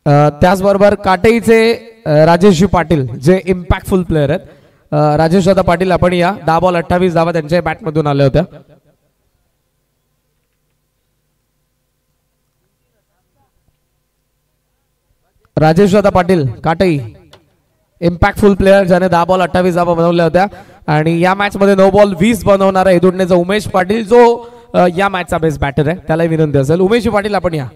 त्याचबरोबर काटेईचे राजेशजी पाटील जे impactful player आहेत. राजेश दादा पाटील आपण या 10 बॉल 28 धावा त्यांच्या बॅटमधून आल्या होत्या. राजेश दादा पाटील काटेई इम्पॅक्टफुल प्लेयर ज्याने 10 बॉल 28 धावा बनवल्या होत्या. आणि या मॅच मध्ये 9 बॉल 20 बनवणारा हेदुडणेचा उमेश पाटील जो या मॅचचा बेस्ट बॅटर आहे त्याला विनंती असेल. उमेश पाटील आपण या.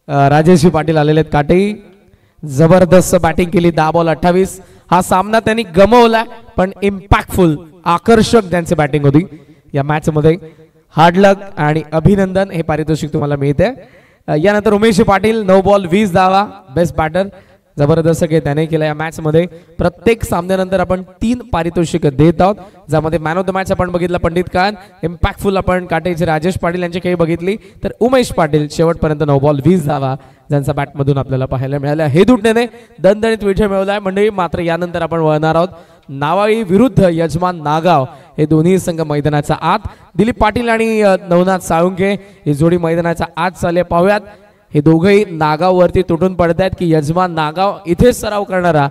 राजेशजी पाटील आलेले आहेत. काटेई जबरदस्त बॅटिंग केली 10 बॉल 28. हा सामना त्यांनी गमवला पण इम्पॅक्टफुल आकर्षक त्यांची बॅटिंग होती या मॅच मध्ये. हार्ड लक आणि अभिनंदन हे पारितोषिक तुम्हाला मिळते. यानंतर उमेश पाटील 9 बॉल 20 धावा बेस्ट बॅटर जबरदस्त खेळ त्याने केला या मॅच मध्ये. प्रत्येक सामन्यानंतर आपण 3 पारितोषिक देत आहोत ज्यामध्ये मॅन ऑफ द मॅच आपण बघितला पंडित खान, इम्पॅक्टफुल आपण काटेचे राजेश पाटील यांची खेळ बघितली, तर उमेश पाटील शेवटपर्यंत 9 बॉल 20 धावा ज्यांचा बॅटमधून आपल्याला पाहायला मिळाल्या. हे दुटण्याने दणदणीत विजय मिळवलाय मंडळी. मात्र यानंतर आपण वळणार आहोत नावाळी विरुद्ध यजमान नागाव हे दोन्ही संघ मैदानाच्या आत. दिलीप पाटील आणि नवनाथ साळुंके ही जोडी मैदानाच्या आत चालले. पाहूयात हे दोघेही नागाववरती तुटून पडत आहेत की यजमान नागाव इथे सराव करणारा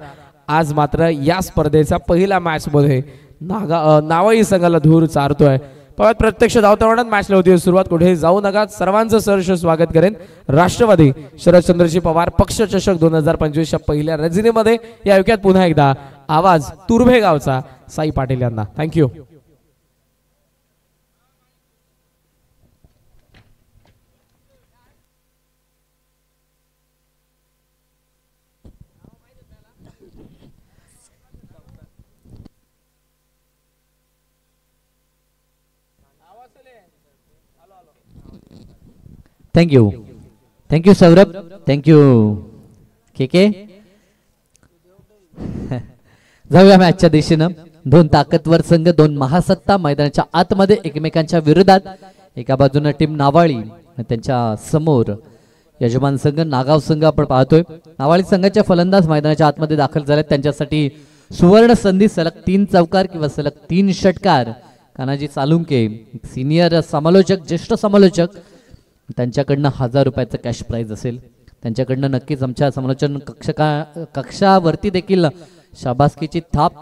आज मात्र या स्पर्धेचा पहिला मॅच मध्ये नावाळी संघाला धूर चारतोय. प्रत्यक्ष धावता मॅचला होती सुरुवात. कुठे जाऊ नका. सर्वांचं सहर्ष स्वागत करेन. राष्ट्रवादी शरदचंद्रजी पवार पक्ष चषक 2025च्या पहिल्या रजनीमध्ये या ऐक्यात पुन्हा एकदा आवाज तुर्भे गावचा साई पाटील यांना. Thank you. Thank you. Thank you Saurabh. Thank you K K. जाऊया मॅचच्या दिशेनं. 2 ताकदवर संघ, 2 महासत्ता मैदानाच्या आतमध्ये एकमेकांच्या विरोधात. एका बाजूने टीम नावाळी त्यांच्या समोर यजमान संघ नागाव संघ आपण पाहतोय. नावाळी संघाच्या फलंदाज मैदानाच्या आतमध्ये दाखल झालेत. त्यांच्यासाठी सुवर्ण संधी. सलग 3 चौकार किंवा सलग 3 षटकार. कानाजी सालुंके सिनियर समालोचक, ज्येष्ठ समालोचक, त्यांच्याकडनं 1000 रुपयाचं कॅश प्राइज असेल. त्यांच्याकडनं नक्कीच आमच्या समालोचन कक्षावरती देखील शाबासकीची थाप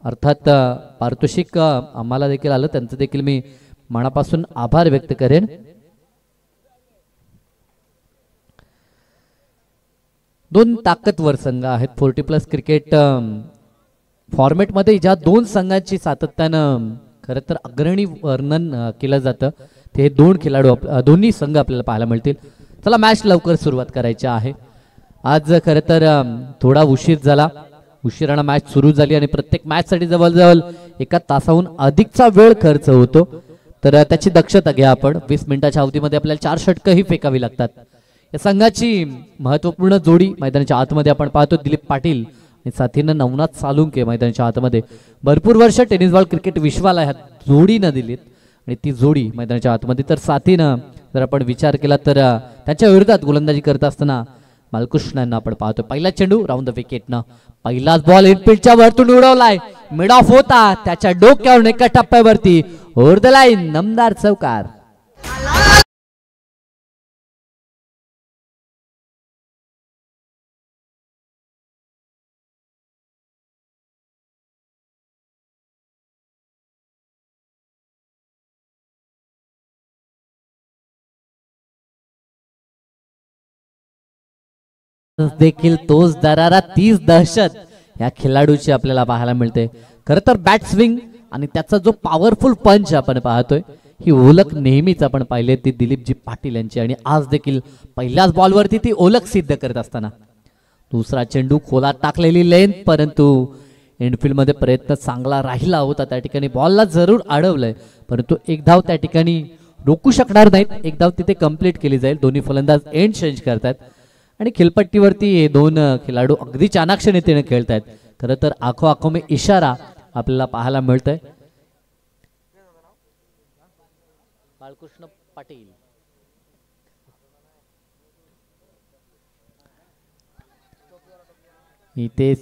अर्थात पारितोषिक आम्हाला देखील आलं. त्यांचं देखील मी मनापासून आभार व्यक्त करेन. दोन ताकदवर संघ आहेत 40+ क्रिकेट फॉर्मॅटमध्ये. ज्या 2 संघांची सातत्यानं खरं तर अग्रणी वर्णन केलं जातं ते 2 खेळाडू दोन्ही संघ आपल्याला पाहायला मिळतील. चला मॅच लवकर सुरुवात करायची आहे. आज खरं तर थोडा उशीर झाला. उशिरानं मॅच सुरू झाली आणि प्रत्येक मॅचसाठी जवळजवळ 1 तासाहून अधिकचा वेळ खर्च होतो. तर त्याची दक्षता घ्या आपण. 20 मिनिटाच्या अवधीमध्ये आपल्याला 4 षटकंही फेकावी लागतात. या संघाची महत्त्वपूर्ण जोडी मैदानाच्या आतमध्ये आपण पाहतो. दिलीप पाटील आणि साथीनं नवनाथ सालुंके मैदानाच्या आतमध्ये. भरपूर वर्ष टेनिस बॉल क्रिकेट विश्वाला ह्या जोडीनं दिलीत आणि ती जोडी मैदानाच्या आतमध्ये. तर साथीनं जर आपण विचार केला तर त्याच्या विरोधात गोलंदाजी करत असताना बालकृष्णांना आपण पाहतो. पहिला चेंडू राऊंड द विकेटनं. पहिलाच बॉल इनफिल्डच्या वरतून उडवलाय. मिड ऑफ होता त्याच्या डोक्यावरून एका टप्प्यावरती ओव्हर द लाईन नमदार चौकार. देखील तोच दरारा, तीच दहशत या खेळाडूची आपल्याला पाहायला मिळते. खरं तर बॅट स्विंग आणि त्याचा जो पॉवरफुल पंच आपण पाहतोय ही ओळख नेहमीच आपण पाहिले ती दिलीपजी पाटील यांची. आणि आज देखील पहिल्याच बॉलवरती ती ओळख सिद्ध करत असताना दुसरा चेंडू खोलात टाकलेली लेंथ, परंतु एंडफील्ड मध्ये प्रयत्न चांगला राहिला होता. त्या ठिकाणी बॉलला जरूर अडवलंय परंतु एक धाव त्या ठिकाणी रोखू शकणार नाहीत. एक धाव तिथे कंप्लीट केली जाईल. दोन्ही फलंदाज एंड चेंज करतात आणि खेळपट्टीवरती हे 2 खेळाडू अगदी चाणाक्षनीतीने खेळतात. खरं तर आखो आखो में इशारा आपल्याला पाहायला मिळतोय. बालकृष्ण पाटील इथे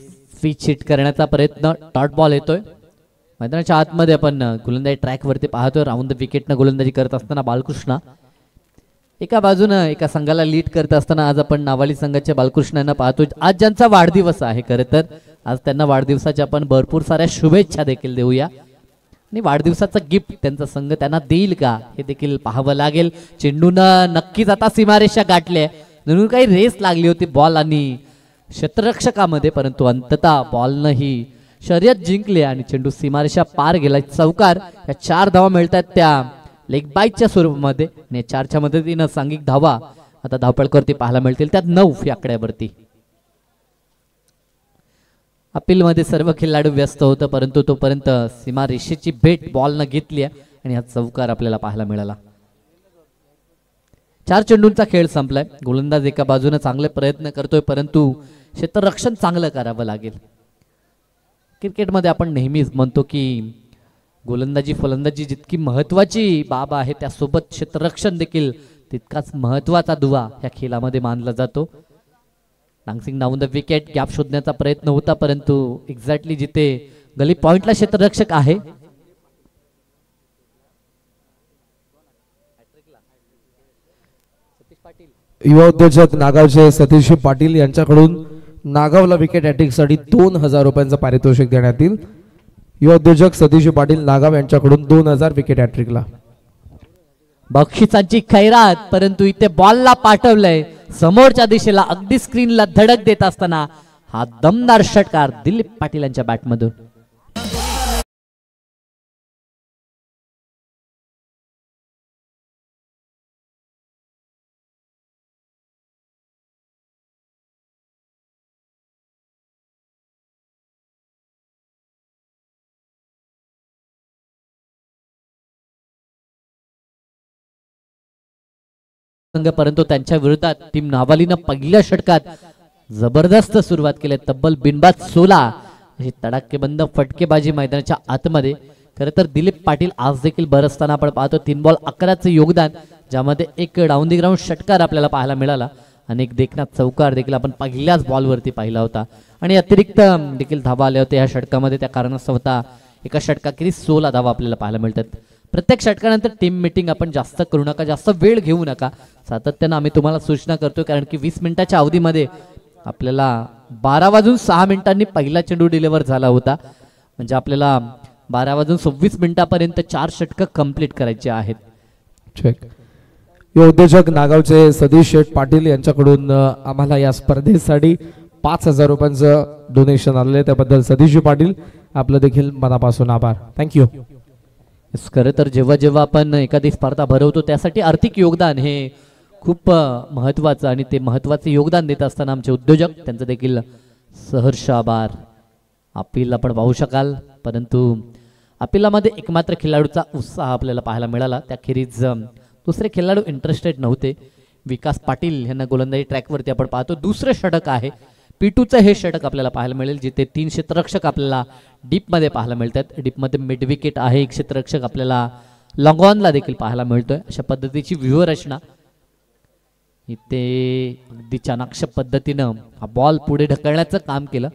स्विच हिट करण्याचा प्रयत्न, डॉट बॉल येतोय मैदानाच्या आतमध्ये. आपण गोलंदाजी ट्रॅक वरती पाहतोय. राऊंड द विकेटनं गोलंदाजी करत असताना बालकृष्ण एका बाजूनं एका संघाला लीड करत असताना आज आपण नावाली संघाच्या बालकृष्णांना पाहतोय. आज ज्यांचा वाढदिवस आहे खरं तर, आज त्यांना वाढदिवसाच्या आपण भरपूर साऱ्या शुभेच्छा देखील देऊया. आणि वाढदिवसाचं गिफ्ट त्यांचा संघ त्यांना देईल का हे देखील पाहावं लागेल. चेंडूनं नक्कीच आता सीमारेषा गाठल्या, म्हणून काही रेस लागली होती बॉल आणि क्षेत्ररक्षकामध्ये, परंतु अंततः बॉलनं ही शर्यत जिंकली आणि चेंडू सीमारेषा पार गेला. चौकार. या 4 धावा मिळतात त्या लेग बाईटच्या स्वरूपामध्ये आणि 4च्या मदतीनं सांघिक धावा आता धावपळकावरती पाहायला मिळतील, त्यात 9 या आकड्यावरती. अपील मध्ये सर्व खेळाडू व्यस्त होतं, परंतु तोपर्यंत सीमारेषेची भेट बॉलनं घेतली आणि हा चौकार आपल्याला पाहायला मिळाला. 4 चेंडूंचा खेळ संपलाय. गोलंदाज एका बाजूने चांगले प्रयत्न करतोय, परंतु क्षेत्ररक्षण चांगलं करावं लागेल. क्रिकेटमध्ये आपण नेहमीच म्हणतो की गोलंदाजी फलंदाजी जितकी महत्वाची बाब आहे, त्यासोबत क्षेत्ररक्षण देखील तितकाच महत्वाचा दुवा या खेळामध्ये मानला जातो. Dancing down the wicket, gap शोधण्याचा प्रयत्न होता, परंतु एक्झॅक्टली जिथे गली पॉइंटला क्षेत्ररक्षक आहे युवा उद्योजक नागावचे सतीश पाटील यांच्याकडून नागावला विकेट हॅट्रिकसाठी 2000 रुपयांचं पारितोषिक देण्यात येईल. युवा उद्योजक सतीश पाटील नागाव यांच्याकडून 2000 विकेट हॅट्रिकला. बक्षिसांची खैरात, परंतु इथे बॉलला पाठवलंय समोरच्या दिशेला, अगदी स्क्रीनला धडक देत असताना हा दमदार षटकार दिलीप पाटील यांच्या बॅटमधून. परंतु त्यांच्या विरोधात टीम नावालीनं पहिल्या षटकात जबरदस्त सुरुवात केली. तब्बल बिनबाद 16 अशी तडाखेबंद फटकेबाजी मैदानाच्या आतमध्ये. खरं तर दिलीप पाटील आज देखील बरसताना आपण पाहतो. 3 बॉल 11चं योगदान, ज्यामध्ये एक डाऊन दी ग्राउंड षटकार आपल्याला पाहायला मिळाला आणि एक देखना चौकार देखील आपण पहिल्याच बॉलवरती पाहिला होता आणि अतिरिक्त देखील धावा आल्या होत्या या षटकामध्ये. त्या कारणास्तव एका षटकाखेरीज 16 धावा आपल्याला पाहायला मिळतात. प्रत्येक षटकानंतर टीम मीटिंग आपण जास्त करू नका, जास्त वेळ घेऊ नका, सातत्यानं आम्ही तुम्हाला सूचना करतो, कारण की 20 मिनिटाच्या अवधीमध्ये आपल्याला 12:06 पहिला चेंडू डिलिव्हर झाला होता. म्हणजे आपल्याला 12:26 4 षटकं कंप्लीट करायचे आहेत. युवा उद्योजक नागावचे सतीश शेठ पाटील यांच्याकडून आम्हाला या स्पर्धेसाठी 5000 रुपयांचं डोनेशन आलेलं आहे, त्याबद्दल सतीश पाटील आपलं देखील मनापासून आभार. थँक्यू. खरं तर जेव्हा जेव्हा आपण एखादी स्पर्धा भरवतो त्यासाठी आर्थिक योगदान हे खूप महत्वाचं, आणि ते महत्वाचे योगदान देत असताना आमचे उद्योजक त्यांचं देखील सहर्ष आभार. अपील आपण पाहू शकाल, परंतु अपिलामध्ये एकमात्र खेळाडूचा उत्साह आपल्याला पाहायला मिळाला. त्याखेरीज दुसरे खेळाडू इंटरेस्टेड नव्हते. विकास पाटील यांना गोलंदाजी ट्रॅकवरती आपण पाहतो. दुसरे षटक आहे P2चं हे षटक आपल्याला पाहायला मिळेल, जिथे 3 क्षेत्ररक्षक आपल्याला डीपमध्ये पाहायला मिळतात. डीपमध्ये मिड विकेट आहे, एक क्षेत्ररक्षक आपल्याला लॉंग ऑनला देखील पाहायला मिळतोय. अशा पद्धतीची व्यूहरचना इथे अगदी चाणाक्ष पद्धतीनं हा बॉल पुढे ढकलण्याचं काम केलं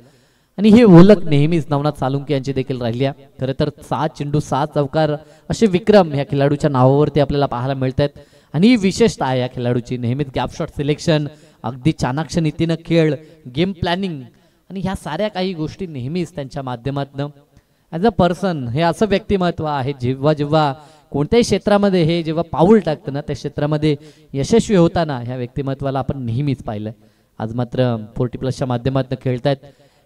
आणि ही ओळख नेहमीच नवनाथ सालुंके यांची देखील राहिली आहे. खरं तर 6 चेंडू 6 चौकार असे विक्रम ह्या खेळाडूच्या नावावरती आपल्याला पाहायला मिळतात. आणि ही विशेषता आहे या खेळाडूची. नेहमीच गॅप शॉट सिलेक्शन, अगदी चाणाक्ष नीतीनं खेळ, गेम प्लॅनिंग आणि ह्या साऱ्या काही गोष्टी नेहमीच त्यांच्या माध्यमातून ॲज अ पर्सन हे असं व्यक्तिमत्व आहे, जेव्हा जेव्हा कोणत्याही क्षेत्रामध्ये हे जेव्हा पाऊल टाकतं ना, त्या क्षेत्रामध्ये यशस्वी होताना ह्या व्यक्तिमत्वाला आपण नेहमीच पाहिलं. आज मात्र 40+ माध्यमातून खेळतायत.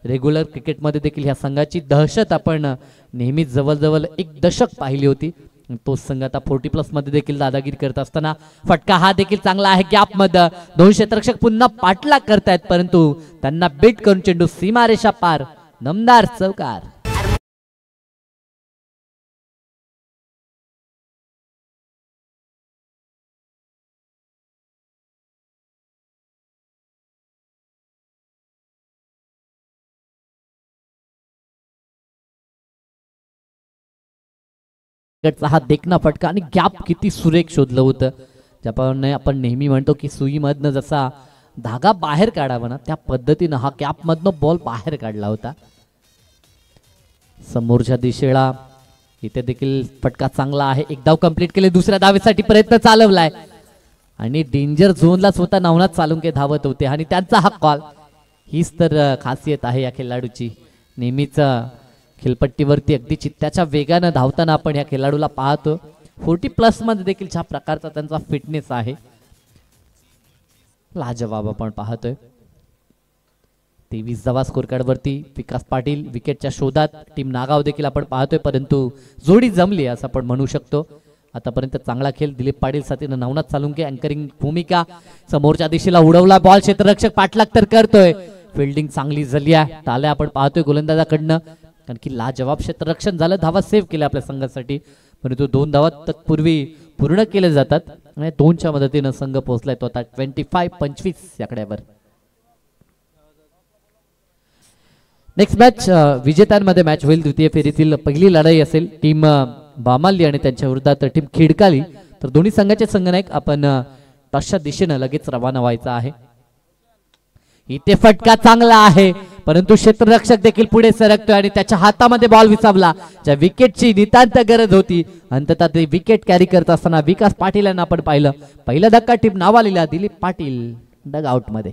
रेग्युलर क्रिकेटमध्ये देखील ह्या संघाची दहशत आपण नेहमीच जवळजवळ 1 दशक पाहिली होती. तो संघ आता 40+ मध्ये देखील दादागिरी करत असताना फटका हा देखील चांगला आहे. गॅप मध्ये 2 क्षेत्ररक्षक पुन्हा पाठलाग करतायत, परंतु त्यांना बीट करून चेंडू सीमारेषा पार, दमदार चौकार. हा देखना फटका आणि गॅप किती सुरेख शोधलं होतं. ज्याप्रमाणे आपण नेहमी म्हणतो की सुईमधनं जसा धागा बाहेर काढावा ना, त्या पद्धतीनं हा गॅपमधनं बॉल बाहेर काढला होता. समोरच्या दिशेला इथे देखील फटका चांगला आहे. एक धाव कंप्लीट केले. दुसऱ्या धावेसाठी प्रयत्न चालवलाय आणि डेंजर झोनला स्वतः नवनाथ सालुंके धावत होते आणि त्यांचा हा कॉल. हीच तर खासियत आहे या खेळाडूची. नेहमीच खेळपट्टीवरती अगदी चित्त्याच्या वेगानं धावताना आपण या खेळाडूला पाहतो. 40+ मध्ये देखील ज्या प्रकारचा त्यांचा फिटनेस आहे लाजवाब आपण पाहतोय. 23 धावा स्कोर कार्ड वरती. विकास पाटील विकेटच्या शोधात. टीम नागाव देखील आपण पाहतोय परंतु जोडी जमली असं आपण म्हणू शकतो. आतापर्यंत चांगला खेळ. दिलीप पाटील साथीनं नवनाथ सालुंके अँकरिंग भूमिका. समोरच्या दिशेला उडवला बॉल. क्षेत्ररक्षक पाठलाग तर करतोय. फिल्डिंग चांगली झाली आहे. टाळ्या आपण पाहतोय गोलंदाजाकडनं. कारण की लाजवाब क्षेत्ररक्षण झालं. धावा सेव्ह केल्या आपल्या संघासाठी परंतु 2 धावा तत्पूर्वी पूर्ण केले जातात आणि 2च्या मदतीनं संघ पोहोचलाय तो आता 25-25 या आकड्यावर. नेक्स्ट मॅच विजेत्यांमध्ये मॅच होईल. द्वितीय फेरीतील पहिली लढाई असेल टीम बामाली आणि त्यांच्या विरोधात टीम खिडकाली. तर दोन्ही संघाचे संघनायक आपण टॉसच्या दिशेनं लगेच रवाना व्हायचा आहे. इथे फटका चांगला आहे परंतु क्षेत्ररक्षक देखील पुढे सरकतोय आणि त्याच्या हातामध्ये बॉल विसावला. ज्या विकेटची नितांत गरज होती अंततः ते विकेट कॅरी करत असताना विकास पाटील यांना आपण पाहिलं. पहिला धक्का टीम नावालीला. दिलीप पाटील डग आउट मध्ये.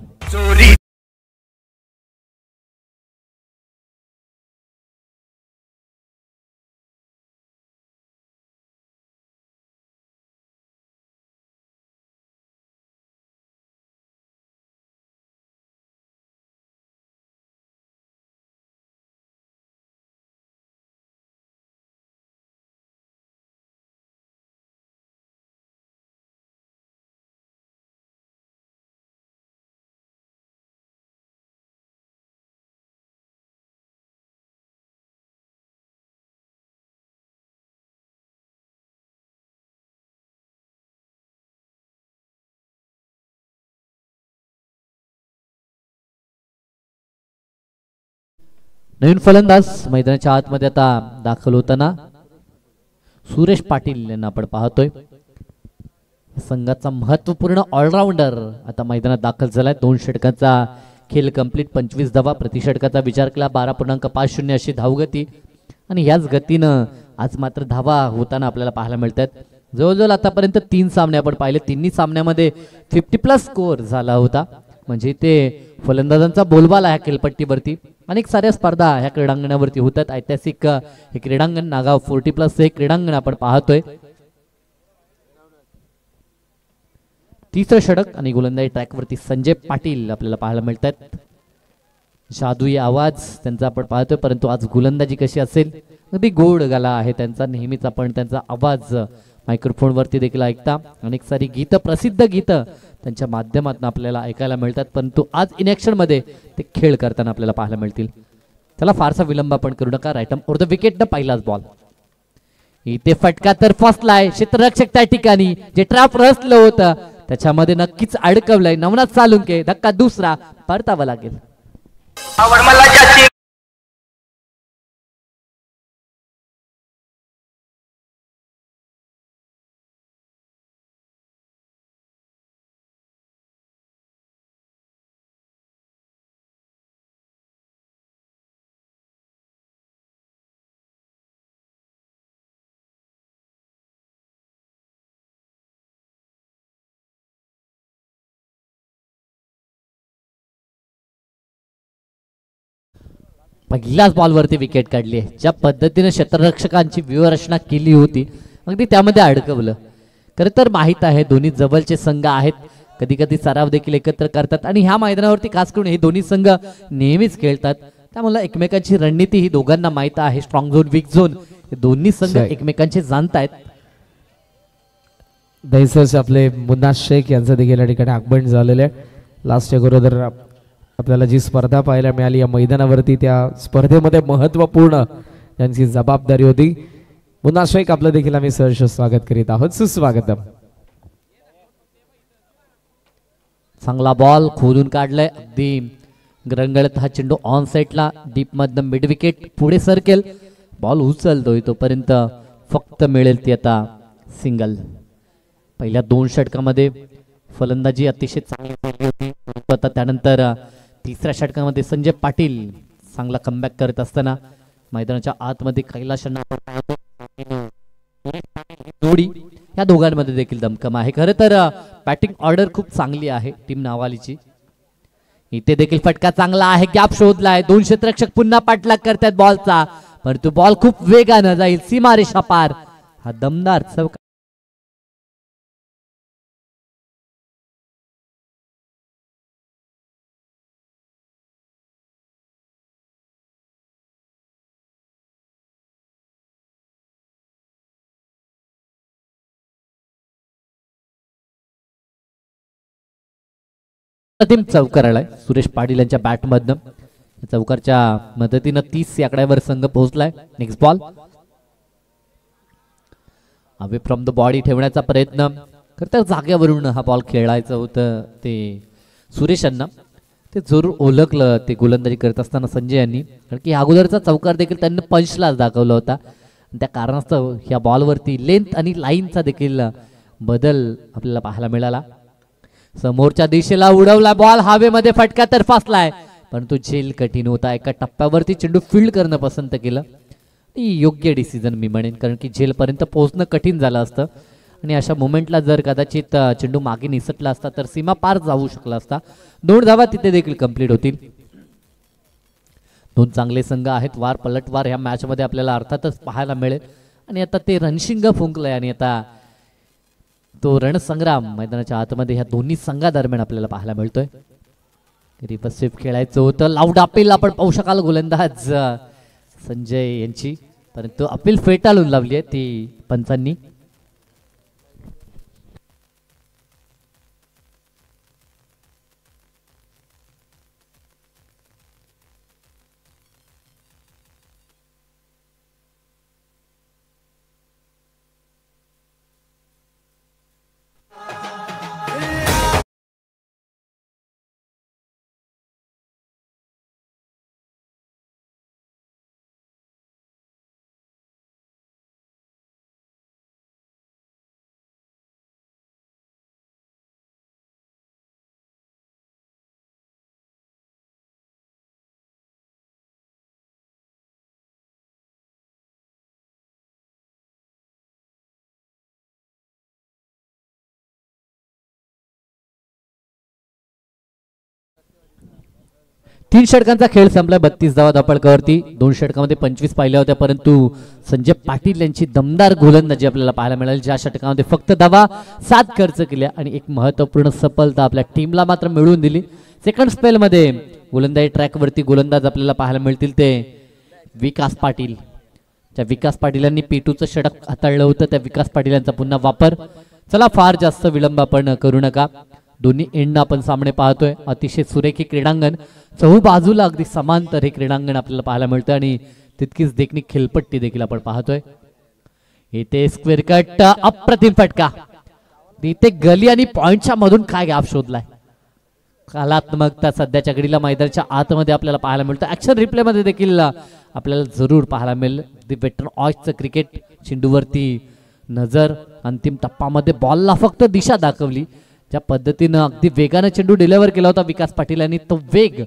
नवीन फलंदाज मैदानाच्या आतमध्ये आता दाखल होताना सुरेश पाटील यांना आपण पाहतोय. संघाचा महत्वपूर्ण ऑलराऊंडर आता मैदानात दाखल झालाय. 2 षटकांचा खेळ कंप्लीट. 25 धावा. प्रति षटकाचा विचार केला 12.50 अशी धावगती आणि याच गतीनं आज मात्र धावा होताना आपल्याला पाहायला मिळतात. जवळजवळ आतापर्यंत 3 सामने आपण पाहिले. 3 सामन्यामध्ये 50+ स्कोर झाला होता. म्हणजे ते फलंदाजांचा बोलबाला ह्या खेळपट्टीवरती. अनेक साऱ्या स्पर्धा ह्या क्रीडांगणावरती होतात. ऐतिहासिक हे क्रीडांगण नागाव 40+ हे क्रीडांगण आपण पाहतोय. तिसरं षटक आणि गोलंदाजी ट्रॅकवरती संजय पाटील आपल्याला पाहायला मिळतात. जादुई आवाज त्यांचा आपण पाहतोय परंतु आज गोलंदाजी कशी असेल अगदी गोड गला आहे त्यांचा. नेहमीच आपण त्यांचा आवाज मायक्रोफोन वरती देखील ऐकता. अनेक सारी गीतं प्रसिद्ध गीतं त्यांच्या माध्यमातून आपल्याला ऐकायला मिळतात परंतु आज इनॅक्शन मध्ये ते खेळ करताना आपल्याला पाहायला मिळतील. त्याला फारसा विलंब आपण करू नका. राईटम ओर द विकेट न पहिलाच बॉल. इथे फटका तर फसलाय. क्षेत्ररक्षक त्या ठिकाणी जे ट्रॅप रचलं होतं त्याच्यामध्ये नक्कीच अडकवलंय. नवनाथ सालुंके. धक्का दुसरा. परतावा लागेल. पहिल्याच बॉलवरती विकेट काढली आहे. ज्या पद्धतीने क्षेत्ररक्षकांची व्यूहरचना केली होती अगदी त्यामध्ये अडकवलं. खरं तर माहीत आहे दोन्ही जवळचे संघ आहेत. कधी कधी सराव देखील एकत्र करतात आणि ह्या मैदानावरती खास करून हे दोन्ही संघ नेहमीच खेळतात. त्यामुळे एकमेकांची रणनीती ही दोघांना माहीत आहे. स्ट्रॉंग झोन वीक झोन हे दोन्ही संघ एकमेकांचे जाणतायत. दहिसर आपले मुन्ना शेख यांचं देखील या ठिकाणी आगमन झालेलं आहे. लास्ट अगोदर आपल्याला जी स्पर्धा पाहायला मिळाली या मैदानावरती त्या स्पर्धेमध्ये महत्वपूर्ण त्यांची जबाबदारी होती. मुन्ना शेख आपलं देखील आम्ही सहर्ष स्वागत करीत आहोत. सुस्वागतम. चांगला बॉल खोलून काढलाय. अगदी रंगळत हा चेंडू ऑन साइडला डीप मधनं मिड विकेट पुढे सरकेल. बॉल उचलतोय तोपर्यंत फक्त मिळेल ती आता सिंगल. पहिल्या 2 षटकामध्ये फलंदाजी अतिशय चांगली झाली होती. आता त्यानंतर तिसऱ्या षटकामध्ये संजय पाटील चांगला कमबॅक करत असताना मैदानाच्या आतमध्ये कैलाशांना जोडी या दोघांमध्ये देखील दमकम आहे. खरं तर बॅटिंग ऑर्डर खूप चांगली आहे टीम नावालीची. इथे देखील फटका चांगला आहे, गॅप शोधलाय, दोन क्षेत्ररक्षक पुन्हा पाठलाग करतात बॉलचा, परंतु बॉल खूप वेगानं जाईल सीमारेषा पार. हा दमदार चौकार चौकार आलाय सुरेश पाटील यांच्या बॅट मधनं. चौकारच्या मदतीनं 30 या आकड्यावर संघ पोहोचलाय. Next ball away from the body ठेवण्याचा प्रयत्न करता, जागेवरून हा बॉल खेळायचं होतं ते सुरेशांना. ते जरूर ओळखलं ते गोलंदाजी करत असताना संजय यांनी, कारण की अगोदरचा चौकार देखील त्यांनी पंचला दाखवला होता. त्या कारणास्तव या बॉलवरती लेंथ आणि लाईनचा देखील बदल आपल्याला पाहायला मिळाला. समोरच्या दिशेला उडवला बॉल, हवेमध्ये फटका तर्फासलाय, परंतु झेल कठीण होता. एका टप्प्यावरती चेंडू फील्ड करणं पसंत केलं. योग्य डिसिजन मी म्हणेन, कारण की झेल पर्यंत पोहोचणं कठीण झालं असतं आणि अशा मोमेंटला जर कदाचित चेंडू मागे निसटला असता तर सीमा पार जाऊ शकला असता. 2 धावा तिथे देखील कंप्लीट होतील. 2 चांगले संघ आहेत. वार पलटवार ह्या मॅच मध्ये आपल्याला अर्थातच पाहायला मिळेल. आणि आता ते रणशिंग फुंकलंय आणि आता तो रणसंग्राम मैदानाच्या आतमध्ये ह्या दोन्ही संघादरम्यान आपल्याला पाहायला मिळतोय. रिव्हर्स स्वीप खेळायचं होतं, लाऊड अपील आपण पाहू शकाल गोलंदाज संजय यांची, परंतु अपील फेटाळून लावली आहे ती पंचांनी. तीन षटकांचा खेळ संपला. 32 धावा धापळकावरती. 2 षटकामध्ये 25 पाहिल्या होत्या, परंतु संजय पाटील यांची दमदार गोलंदाजी आपल्याला पाहायला मिळाली. ज्या षटकामध्ये फक्त धावा 7 खर्च केल्या आणि एक महत्वपूर्ण सफलता आपल्या टीमला मात्र मिळवून दिली. सेकंड स्पेल मध्ये गोलंदाजी ट्रॅकवरती गोलंदाज आपल्याला पाहायला मिळतील ते विकास पाटील. त्या विकास पाटील यांनी P2चं षटक हाताळलं होतं. त्या विकास पाटील यांचा पुन्हा वापर. चला फार जास्त विलंब आपण करू नका. दोन्ही एंड आपण सामने पाहतोय. अतिशय सुरेख क्रीडांगण, चहू बाजूला अगदी समांतर हे क्रीडांगण आपल्याला पाहायला मिळतं आणि तितकीच देखणी खेळपट्टी देखील आपण पाहतोय. इथे स्क्वेअर कट, अप्रतिम फटका. इथे गली आणि पॉइंटच्या मधून काय गॅप शोधलाय. कलात्मकता सध्याच्या घडीला मैदानाच्या आतमध्ये आपल्याला पाहायला मिळतं. ऍक्शन रिप्ले मध्ये देखील आपल्याला जरूर पाहायला मिळेल. दी वेटरन ऑयचं क्रिकेट. चेंडूवरती नजर. अंतिम टप्प्यामध्ये बॉलला फक्त दिशा दाखवली. ज्या पद्धतीनं अगदी वेगानं चेंडू डिलिव्हर केला होता विकास पाटील यांनी, तो वेग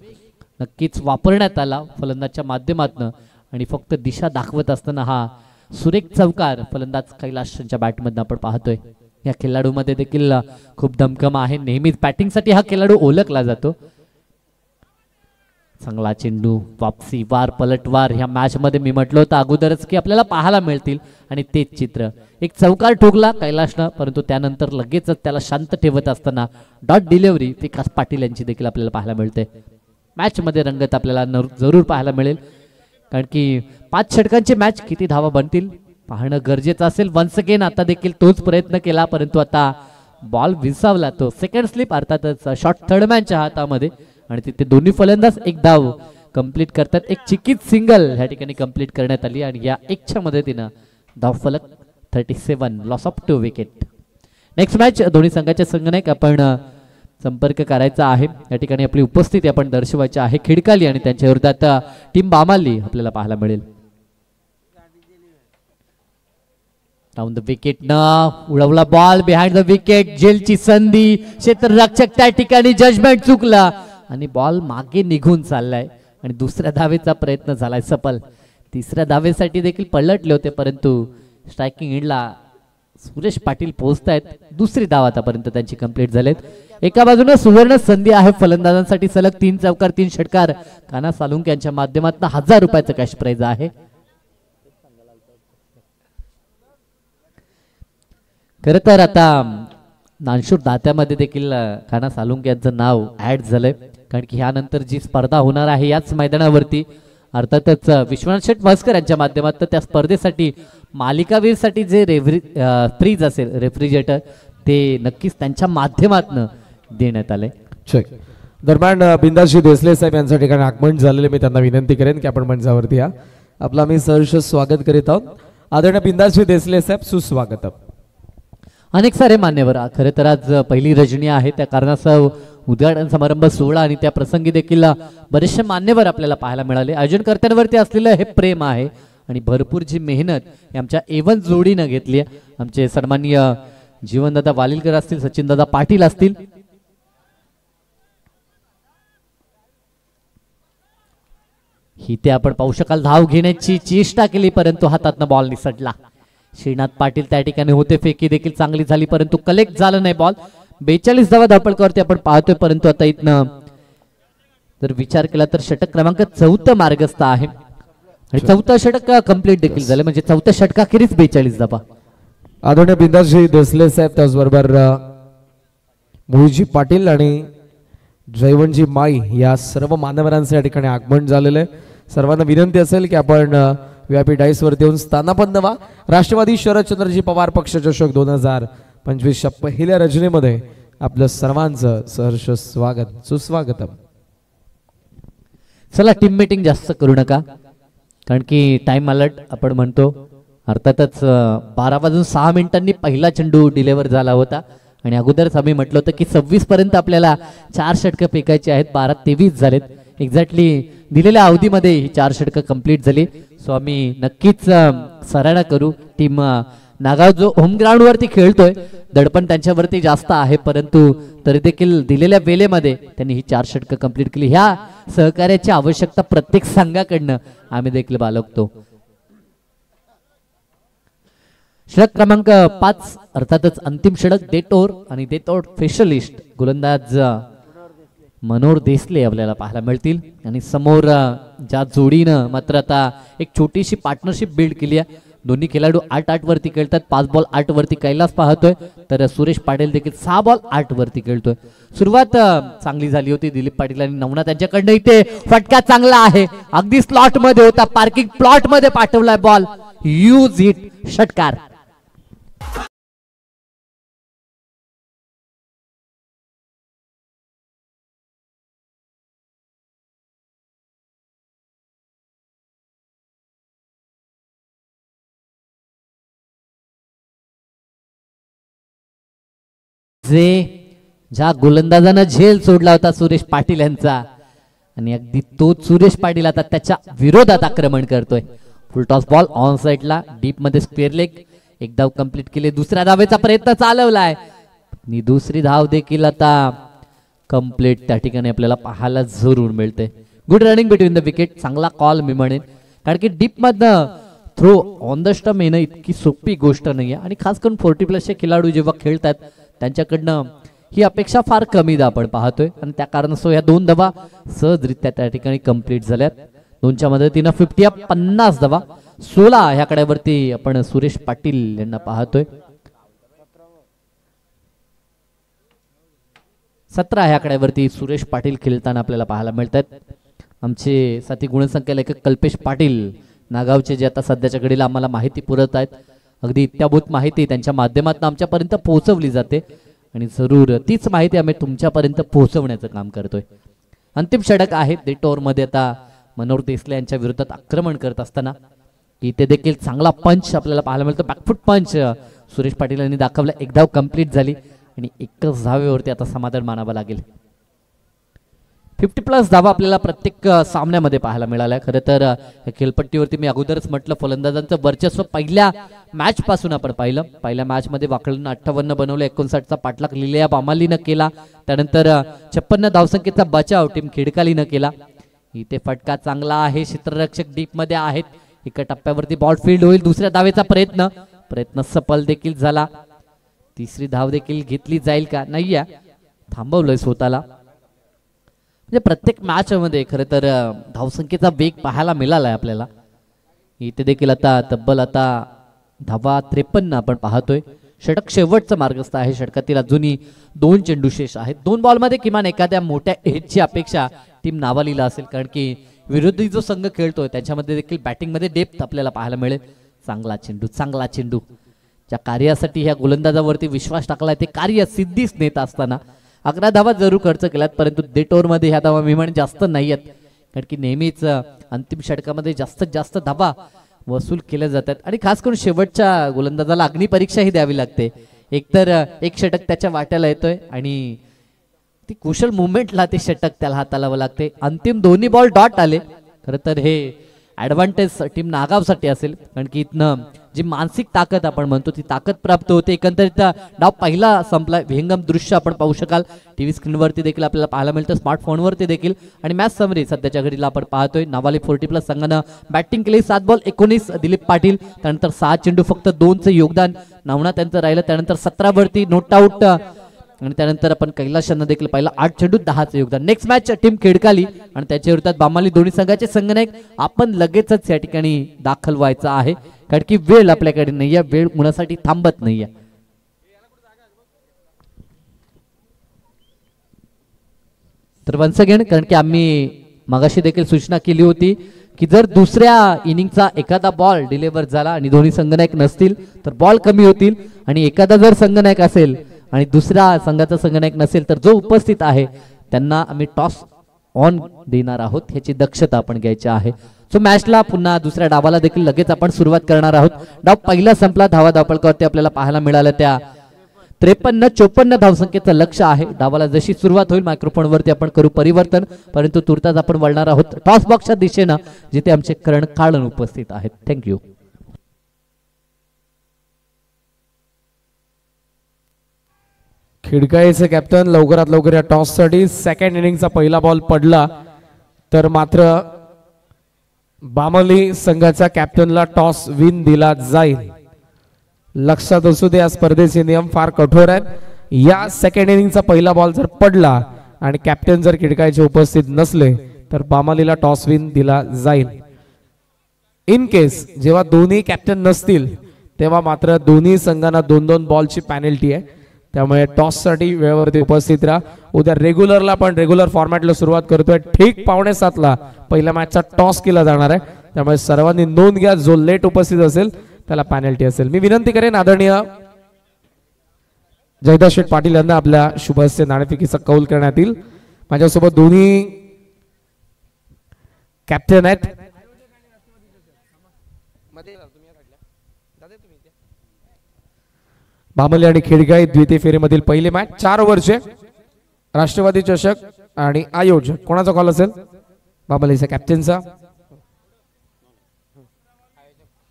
नक्कीच वापरण्यात आला फलंदाजच्या माध्यमातून आणि फक्त दिशा दाखवत असताना हा सुरेख चौकार फलंदाज कैलाशच्या बॅटमधून आपण पाहतोय. या खेळाडूमध्ये देखील खूप दमखम आहे. नेहमीच बॅटिंगसाठी हा खेळाडू ओळखला जातो. चांगला चेंडू, वापसी, वार पलटवार ह्या मॅच मध्ये मी म्हटलं होतं अगोदरच की आपल्याला पाहायला मिळतील आणि तेच चित्र. एक चौकार ठोकला कैलाशनं, परंतु त्यानंतर लगेचच त्याला शांत ठेवत असताना डॉट डिलिव्हरी विकास पाटील यांची देखील आपल्याला पाहायला मिळते. मॅच मध्ये रंगत आपल्याला जरूर पाहायला मिळेल, कारण की 5 षटकांची मॅच किती धावा बनतील पाहणं गरजेचं असेल. वन्स अगेन आता देखील तोच प्रयत्न केला, परंतु आता बॉल विसावला. तो सेकंड स्लिप अर्थातच शॉट थर्ड मॅनच्या हातामध्ये आणि तिथे दोन्ही फलंदाज एक धाव कंप्लीट करतात. एक चिकीत सिंगल ह्या ठिकाणी कंप्लीट करण्यात आली आणि या एकच्या मदतीनं धाव फलक 37, loss of 2 wicket. Next match दोन्ही संघाच्या संघनायक आपण संपर्क करायचा आहे. या ठिकाणी आपली उपस्थिती आपण दर्शवायची आहे. खिडकाली आणि त्यांच्या विरोधात टीम बामाली आपल्याला पाहायला मिळेल. डाऊन द विकेट न उडवला बॉल बिहाइंड द विकेट. जेलची संधी, क्षेत्ररक्षक त्या ठिकाणी जजमेंट चुकला आणि बॉल मागे निघून चाललाय आणि दुसऱ्या धावेचा प्रयत्न झालाय सफल. तिसऱ्या धावेसाठी देखील पलटले होते, परंतु स्ट्रायकिंग एंडला सुरेश पाटील पोहोचतायत. दुसरी धाव आतापर्यंत त्यांची कंप्लीट झालेत. एका बाजूने सुवर्ण संधी आहे फलंदाजांसाठी. सलग 3 चौकार 3 षटकार. काना सालुंके यांच्या माध्यमातून 1000 रुपयाचं कॅश प्राइज आहे. खर तर आता नानशूर दात्यामध्ये देखील काना सालुंके यांचं नाव ऍड झालंय, कारण की ह्यानंतर जी स्पर्धा होणार आहे याच मैदानावरती अर्थातच विश्वनाथ शेठ म्हस्कर यांच्या माध्यमातून त्या स्पर्धेसाठी मालिकावीरसाठी जे फ्रीज असेल रेफ्रिजरेटर ते नक्कीच त्यांच्या माध्यमातून देण्यात आले. दरम्यान बिंदासजी देसले साहेब यांच्या ठिकाणी आगमन झालेले, मी त्यांना विनंती करेन की आपण मंचावरती या. आपला मी सहर्ष स्वागत करीत आहोत. आदरणीय बिंदासजी देसले साहेब, सुस्वागत. अनेक सारे मान्यवर. खरे तर आज पहिली रजनी आहे, त्या कारणास्तव उद्घाटन समारंभ सोहळा आणि त्या प्रसंगी देखील बरेचसे मान्यवर आपल्याला पाहायला मिळाले. आयोजनकर्त्यांवरती असलेलं हे प्रेम आहे आणि भरपूर जी मेहनत आमच्या एवन जोडीनं घेतली आहे. आमचे सन्माननीय जीवनदादा वालिलकर असतील, सचिनदादा पाटील असतील. ही ते आपण पाहू शकाल. धाव घेण्याची चेष्टा केली परंतु हातातनं बॉल निसटला. श्रीनाथ पाटील त्या ठिकाणी होते. फेकी देखील चांगली झाली परंतु कलेक्ट झालं नाही बॉल. 42 धावा धापळकावरती आपण पाहतोय, परंतु आता इथनं जर विचार केला तर षटक क्रमांक 4 मार्गस्थ आहे आणि 4 षटक कंप्लीट देखील झाले, म्हणजे 4 षटकाखेरीज 42 धावा. आदरणीय बिंदासजी देसले साहेब, त्याचबरोबर मोहितजी पाटील आणि जयवंतजी माई या सर्व मान्यवरांचं या ठिकाणी आगमन झालेलं आहे. सर्वांना विनंती असेल की आपण व्यापी डाईस वरती येऊन स्थानापन्न व्हा. राष्ट्रवादी शरदचंद्रजी पवार पक्ष चषक 2025 पहिल्या रचनेमध्ये आपलं सर्वांचं सहर्ष स्वागत, सुस्वागत. चला टीम मीटिंग जास्त करू नका, कारण की टाइम अलर्ट आपण म्हणतो. अर्थातच 12:06 पहिला चेंडू डिलिव्हर झाला होता आणि अगोदरच आम्ही म्हटलं होतं की 26 पर्यंत आपल्याला 4 षटकं फेकायची आहेत. 12:23 झालेत. एक्झॅक्टली दिलेल्या अवधीमध्ये ही 4 षटकं कंप्लीट झाली. सो आम्ही नक्कीच सराहना करू. टीम नागाव जो होम ग्राउंड वरती खेळतोय, दडपण त्यांच्यावरती जास्त आहे, परंतु तरी देखील दिलेल्या वेळेमध्ये त्यांनी ही 4 षटकं कंप्लीट केली. ह्या सहकार्याची आवश्यकता प्रत्येक संघाकडनं आम्ही देखील बाळगतो. षटक क्रमांक 5 अर्थातच अंतिम षटक डेटोर आणि डेटोर स्पेशलिस्ट गोलंदाज मनोहर देसले आपल्याला पाहायला मिळतील. आणि समोर ज्या जोडीनं मात्र आता एक छोटीशी पार्टनरशिप बिल्ड केली आहे. दोन्ही खेळाडू 8-8 वरती खेळतात. 5 बॉल 8 वरती कैलास पाहतोय, तर सुरेश पाटील देखील 6 बॉल 8 वरती खेळतोय. सुरुवात चांगली झाली होती दिलीप पाटील आणि नवनाथ यांच्याकडनं. इथे फटका चांगला आहे, अगदी स्लॉट मध्ये होता, पार्किंग प्लॉट मध्ये पाठवलाय बॉल. यूज इट, षटकार. ज्या गोलंदाजानं झेल सोडला होता सुरेश पाटील यांचा, आणि अगदी तोच सुरेश पाटील आता त्याच्या विरोधात आक्रमण करतोय. फुल टॉस बॉल ऑन साइडला डीप मध्ये स्क्वेअर लेग. एक धाव कंप्लीट केली. दुसऱ्या धावेचा प्रयत्न चालवलाय आणि दुसरी धाव देखील आता कंप्लीट त्या ठिकाणी आपल्याला पाहायला जरूर मिळते. Good running between the wicket. चांगला कॉल मी म्हणेन, कारण की डीप मधनं थ्रो ऑन द स्टंप येणं इतकी सोपी गोष्ट नाहीये आणि खास करून 40+ खेळाडू जेव्हा खेळतात त्यांच्याकडनं ही अपेक्षा फार कमी आपण पाहतोय. आणि त्या कारणास्तव या 2 धावा सहजरित्या त्या ठिकाणी कंप्लीट झाल्यात. 2च्या मदतीनं 50 धावा. 16 ह्या कड्यावरती आपण सुरेश पाटील यांना पाहतोय. 17 ह्या कड्यावरती सुरेश पाटील खेळताना आपल्याला पाहायला मिळतात. आमचे साथी गुणसंख्या लेखक कल्पेश पाटील नागावचे, जे आता सध्याच्या घडीला आम्हाला माहिती पुरवत आहेत. अगदी इत्याभूत माहिती त्यांच्या माध्यमातून आमच्यापर्यंत पोहोचवली जाते आणि जरूर तीच माहिती आम्ही तुमच्यापर्यंत पोहोचवण्याचं काम करतोय. अंतिम षटक आहे डेटोर मध्ये. आता मनोहर देसले यांच्या विरोधात आक्रमण करत असताना इथे देखील चांगला पंच आपल्याला पाहायला मिळतो. बॅकफुट पंच सुरेश पाटील यांनी दाखवला. 1 धाव कंप्लीट झाली आणि 1च धावेवरती आता समाधान मानावं लागेल. 50+ धावा आपल्याला प्रत्येक सामन्यामध्ये पाहायला मिळाल्या. खरं तर खेळपट्टीवरती मी अगोदरच म्हटलं फलंदाजांचं वर्चस्व पहिल्या मॅच पासून आपण पाहिलं. पहिल्या मॅच मध्ये वाकळनं 58 बनवलं. 59चा पाठलाग लिलिया बामालीनं केला. त्यानंतर 56 धावसंख्येचा बचाव टीम खिडकालीनं केला. इथे फटका चांगला आहे. क्षेत्ररक्षक डीप मध्ये आहेत. एका टप्प्यावरती बॉल फील्ड होईल. दुसऱ्या धावेचा प्रयत्न सफल देखील झाला. तिसरी धाव देखील घेतली जाईल का? नाही आहे, थांबवलंय स्वतःला. म्हणजे प्रत्येक मॅच मध्ये खरं तर धावसंख्येचा वेग पाहायला मिळालाय आपल्याला. इथे देखील आता तब्बल आता धावा 53 आपण पाहतोय. षटक शेवटचं मार्गस्थ आहे. षटकातील अजूनही 2 चेंडू शेष आहेत. 2 बॉलमध्ये किमान एखाद्या मोठ्या हिटची अपेक्षा टीम नावालीला असेल, कारण की विरोधी जो संघ खेळतोय त्याच्यामध्ये देखील बॅटिंगमध्ये डेप्थ आपल्याला पाहायला मिळेल. चांगला चेंडू ज्या कार्यासाठी ह्या गोलंदाजावरती विश्वास टाकलाय ते कार्य सिद्धीच नेत असताना 11 धावा जरूर खर्च केल्यात, परंतु डेट ओव्हरमध्ये ह्या धावा मी म्हणेन जास्त नाही आहेत, कारण की नेहमीच अंतिम षटकामध्ये जास्तीत जास्त धावा वसूल केल्या जातात. आणि खास करून शेवटच्या गोलंदाजाला अग्निपरीक्षा ही द्यावी लागते. एकतर एक षटक त्याच्या वाट्याला येतोय आणि ती कुशल मुवमेंटला ते षटक त्याला हाताळावं लागते. अंतिम दोन्ही बॉल डॉट आले. खरं तर हे ॲडव्हान्टेज टीम नागावसाठी असेल, कारण की इथनं जी मानसिक ताकद आपण म्हणतो ती ताकद प्राप्त होते. एकंदरीत डाव पहिला संपला. विहंगम दृश्य आपण पाहू शकाल टीव्ही स्क्रीनवरती देखील आपल्याला पाहायला मिळतं, स्मार्टफोनवरती देखील. आणि मॅच समरी सध्याच्या घडीला आपण पाहतोय. नावाली 40+ संघानं बॅटिंग केली. 7 बॉल 19 दिलीप पाटील, त्यानंतर 6 चेंडू फक्त 2चं योगदान नावना त्यांचं राहिलं. त्यानंतर 17 वरती नोट आउट आणि त्यानंतर आपण कैलाशांना देखील पाहिलं 8 चेंडू 10चं योगदान. नेक्स्ट मॅच टीम खेडकाली आणि त्याच्या विरोधात बामाली दोन्ही संघाचे संघनायक. आपण लगेचच या ठिकाणी दाखल व्हायचं आहे, कारण की वेळ आपल्याकडे नाहीये, वेळ कुणासाठी थांबत नाहीये. तर वन्स अगेन, कारण की आम्ही मगाशी देखील सूचना केली होती की जर दुसऱ्या इनिंगचा एखादा बॉल डिलिव्हर झाला आणि दोन्ही संघनायक नसतील तर बॉल कमी होतील, आणि एखादा जर संघनायक असेल आणि दुसऱ्या संघाचा संघनायक नसेल तर जो उपस्थित आहे त्यांना आम्ही टॉस ऑन देणार आहोत, ह्याची दक्षता आपण घ्यायची आहे. सो मॅचला पुन्हा दुसऱ्या डावाला देखील लगेच आपण सुरुवात करणार आहोत. डाव पहिला संपला. धावा धावपळकावरती आपल्याला पाहायला मिळालं त्या 53-54 धावसंख्येचं लक्ष आहे. डावाला जशी सुरुवात होईल मायक्रोफोनवरती आपण करू परिवर्तन, परंतु तुर्तास आपण वळणार आहोत टॉस बॉक्सच्या दिशेनं, जिथे आमचे करण काळन उपस्थित आहेत. थँक्यू. खिडकाईचे कॅप्टन लवकरात लवकर या टॉससाठी. सेकंड इनिंगचा पहिला बॉल पडला तर मात्र बामली संघाच्या कॅप्टनला टॉस विन दिला जाईल. लक्षात असू दे, या स्पर्धेचे नियम फार कठोर आहेत. या सेकंड इनिंगचा पहिला बॉल जर पडला आणि कॅप्टन जर खिडकाईचे उपस्थित नसले तर बामलीला टॉस विन दिला जाईल. इन केस जेव्हा दोन्ही कॅप्टन नसतील तेव्हा मात्र दोन्ही संघांना 2-2 बॉलची पॅनल्टी आहे. त्यामुळे टॉससाठी वेळेवरती उपस्थित राहा. उद्या रेग्युलरला पण रेग्युलर फॉर्मॅटला सुरुवात करतोय. ठीक 6:45 पहिल्या मॅचचा टॉस केला जाणार आहे. त्यामुळे सर्वांनी नोंद घ्या, जो लेट उपस्थित असेल त्याला पॅनल्टी असेल. मी विनंती करेन आदरणीय जयदास शेठ पाटील यांना आपल्या शुभहस्ते नाणेफेकीचा कौल करण्यात येईल. माझ्यासोबत दोन्ही कॅप्टन आहेत. बामली आणि खिडकाई द्वितीय फेरीमधील पहिली मॅच. 4 ओव्हरचे राष्ट्रवादी चषक आणि आयोजक कोणाचा कॉल असेल? बामलीचा कॅप्टनचा.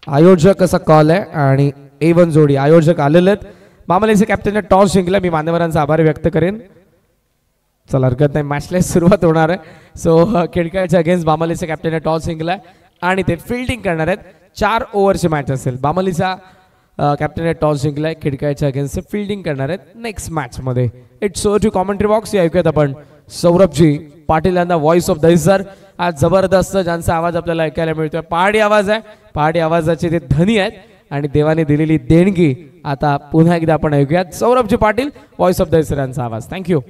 आयोजक असा कॉल आहे आणि A1 जोडी आयोजक आलेले आहेत. बामलीचे कॅप्टनने टॉस जिंकला. मी मान्यवरांचा आभार व्यक्त करेन. चला हरकत नाही, मॅचला सुरुवात होणार आहे. सो खिडकाईच्या अगेन्स्ट बामलीचे कॅप्टनने टॉस जिंकलाय आणि ते फिल्डिंग करणार आहेत. 4 ओव्हरची मॅच असेल. बामलीचा कॅप्टनने टॉस जिंकलाय, खिडकाईच्या अगेन्स्ट फिल्डिंग करणार आहेत नेक्स्ट मॅच मध्ये. It's over to commentary box. या ऐकूयात आपण सौरभजी पाटील यांना व्हॉइस ऑफ द सर. आज जबरदस्त ज्यांचा आवाज आपल्याला ऐकायला मिळतोय, पहाडी आवाज आहे. पहाडी आवाजाचे ते धनी आहेत आणि देवाने दिलेली देणगी आता पुन्हा एकदा आपण ऐकूयात. सौरभजी Patil, voice of the sir यांचा आवाज. थँक्यू.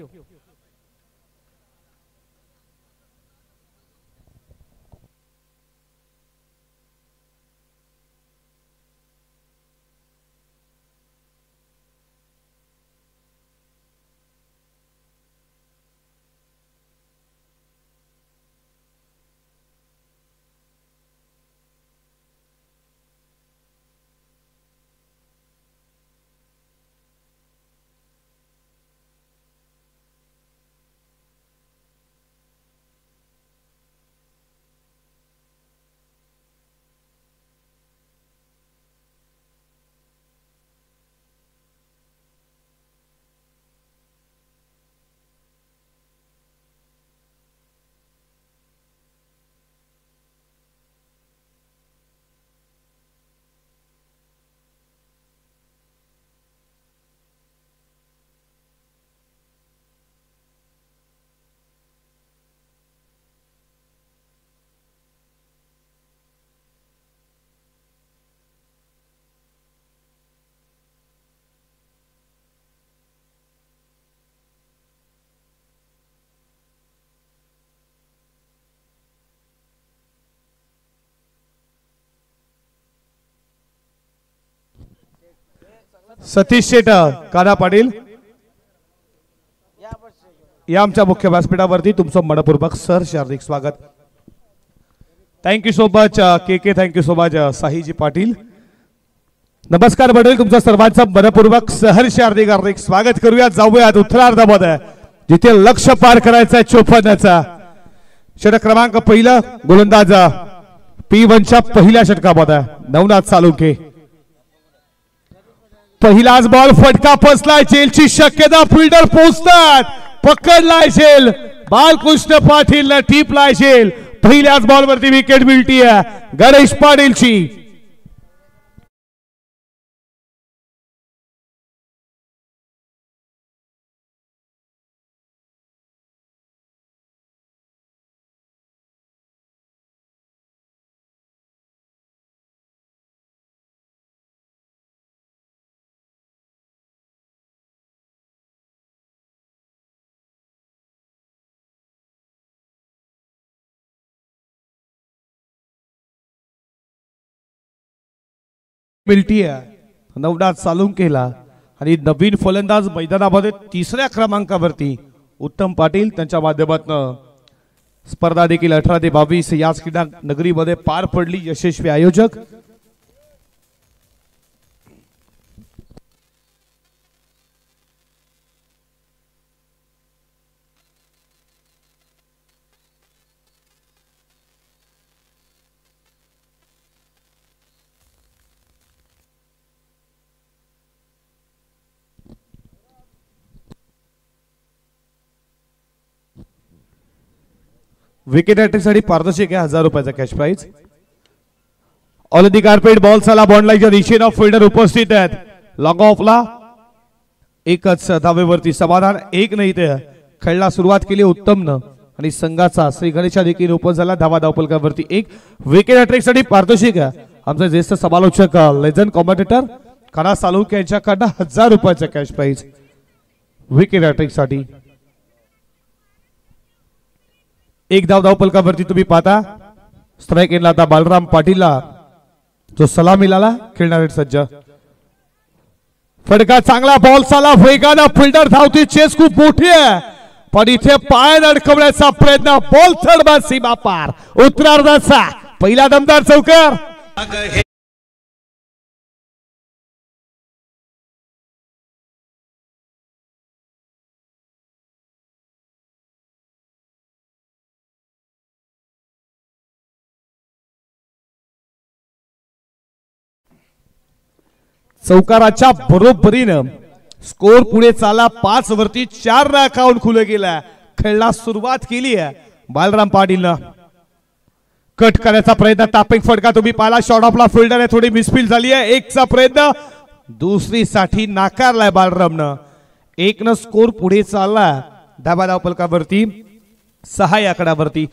सतीश शेट काना पाटील या आमच्या मुख्य व्यासपीठावरती तुमचं मनपूर्वक सर हार्दिक स्वागत. थँक्यू सो मच के थँक्यू सो मच साहीजी पाटील. नमस्कार मंडळी, तुमचं सर्वांचं मनपूर्वक सहर्ष हार्दिक स्वागत करूया. जाऊयात उत्तरार्धामध्ये जिथे लक्ष पार करायचा 54चा षटक क्रमांक पहिला गोलंदाज P1च्या पहिल्या षटकामध्ये नवनाथ सालुंके. पहिलाच बॉल फटका फसलाय, जेलची शक्यता, फिल्डर पोहोचतात, पकडलाय जेल, बालकृष्ण पाटील टिपलाय जेल. पहिल्याच बॉल वरती विकेट मिळतीये गणेश पाटीलची. मिळतीये नवनाथ सालुंकेला आणि नवीन फलंदाज मैदानामध्ये तिसऱ्या क्रमांकावरती उत्तम पाटील. त्यांच्या माध्यमातून स्पर्धा देखील 18 ते 22 याच क्रीडा नगरीमध्ये पार पडली. यशस्वी आयोजक विकेट साठी पारदर्शक 1000 रुपयाचा cash prize. All the carpet ball चला बॉन्ड लाईनच्या दिशेनं फिल्डर उपस्थित आहेत. लॉंग ऑफला एकच धावेवरती समाधान, एक नाही ते खेळला सुरुवात केली उत्तमनं आणि संघाचा श्री गणेशा देखील ओपन झाला. धावा धावपलकावरती एक. विकेट हॅट्रिक साठी पारदर्शक आमचे ज्येष्ठ समालोचक लेजंड कॉमेंटेटर काना सालुंके यांच्याकडनं 1000 रुपयाचा कॅश प्राइज विकेट हॅट्रिक साठी. एक धावपलकावरती तुम्ही पाहता स्ट्राइक एंडला आता बालराम पाटीलला जो सलाम मिळाला खेळणारे सज्ज. फटका चांगला, बॉल चाला वेगानं, फिल्डर धावती, चेस खूप मोठी आहे पण इथे पाय अडकवण्याचा प्रयत्न, बॉल थर्ड सीमा पार. उत्तरार्धाचा पहिला दमदार चौकार. चौकाराच्या बरोबरीनं स्कोर पुढे चाला 5 वरती 4 अकाउंट खुले गेला. खेळला सुरुवात केली आहे बालराम पाटीलनं. कट करण्याचा प्रयत्न, टापिंग फटका तुम्ही पाहिला, शॉर्ट ऑफला फिल्डर आहे, थोडी मिसफील झाली आहे. एकचा प्रयत्न दुसरी साठी नाकारलाय बालरामनं. 1 स्कोर पुढे चालला धाबा धावपलकावरती 6 या आकड्यावरती.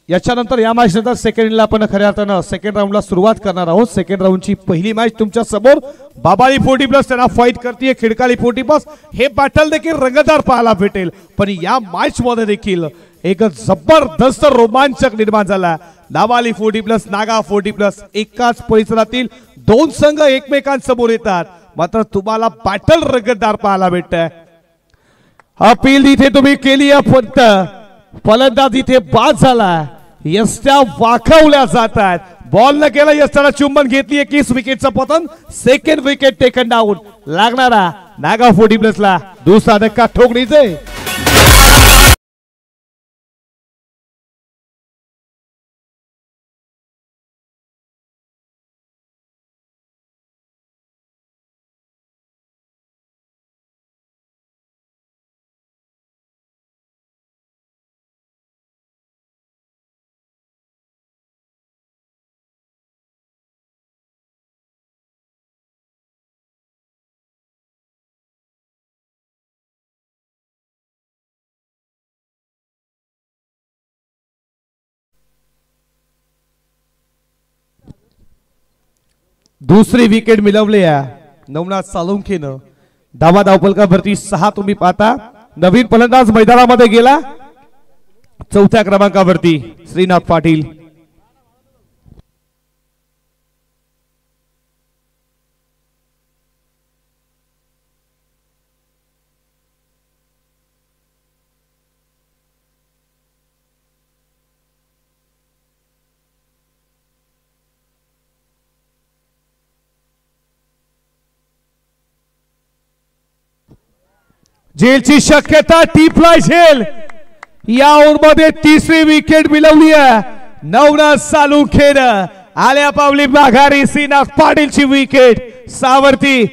याच्यानंतर या मॅच नंतर सेकंडला आपण खऱ्या अर्थानं सेकंड राऊंडला सुरुवात करणार आहोत. सेकंड राऊंडची पहिली मॅच तुमच्या समोर बाबाली 40+ त्यांना फाईट करते खिडकाली 40+. हे बॅटल देखील रंगतदार पाहायला भेटेल पण या मॅच मध्ये देखील एक जबरदस्त रोमांचक निर्माण झाला. दाबाली 40+, नागा 40+, एकाच परिसरातील 2 संघ एकमेकांसमोर येतात मात्र तुम्हाला बॅटल रंगतदार पाहायला भेटतंय. अपील इथे तुम्ही केली फक्त फलंदाज इथे बाद झाला. यस्त्या वाखवल्या जातात. बॉल न केला यस्त्याला चुंबन घेतली. 21 विकेटचं पतन. Second wicket taken down. लागणारा नागा 40+ ला दुसरा धक्का ठोकणीचे. दुसरी विकेट मिळवली आहे नवनाथ सालुंकेनं. धावा धावपलकावरती 6 तुम्ही पाहता. नवीन फलंदाज मैदानामध्ये गेला 4थ्या क्रमांकावरती श्रीनाथ पाटील. झेलची शक्यता टिपलाय झेल या ओव्हरमध्ये तिसरी विकेट मिळवली आहे. नवनाथ सालुंखेड आल्या पावली माघारी. श्रीनाथ पाटीलची विकेट सावरती.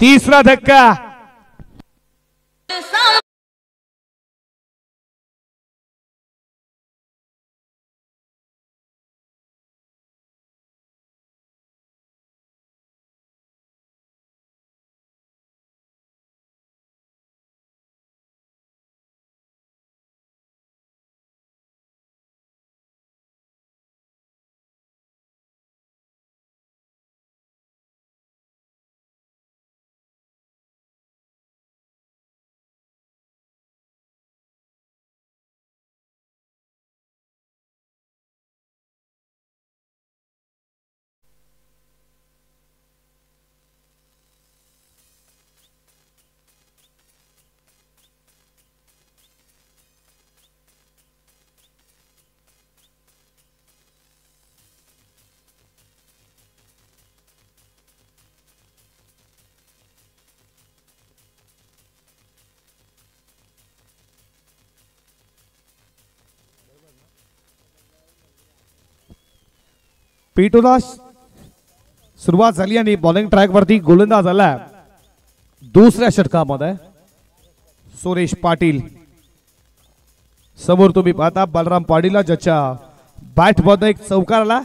तिसरा धक्का. पीटूला सुरुवात झाली आणि बॉलिंग ट्रॅक वरती गोलंदाज आला. दुसऱ्या षटकामध्ये सुरेश पाटील समोर तुम्ही पाहता. बलराम पाटील ज्याच्या बॅट मध्ये एक चौकार आला.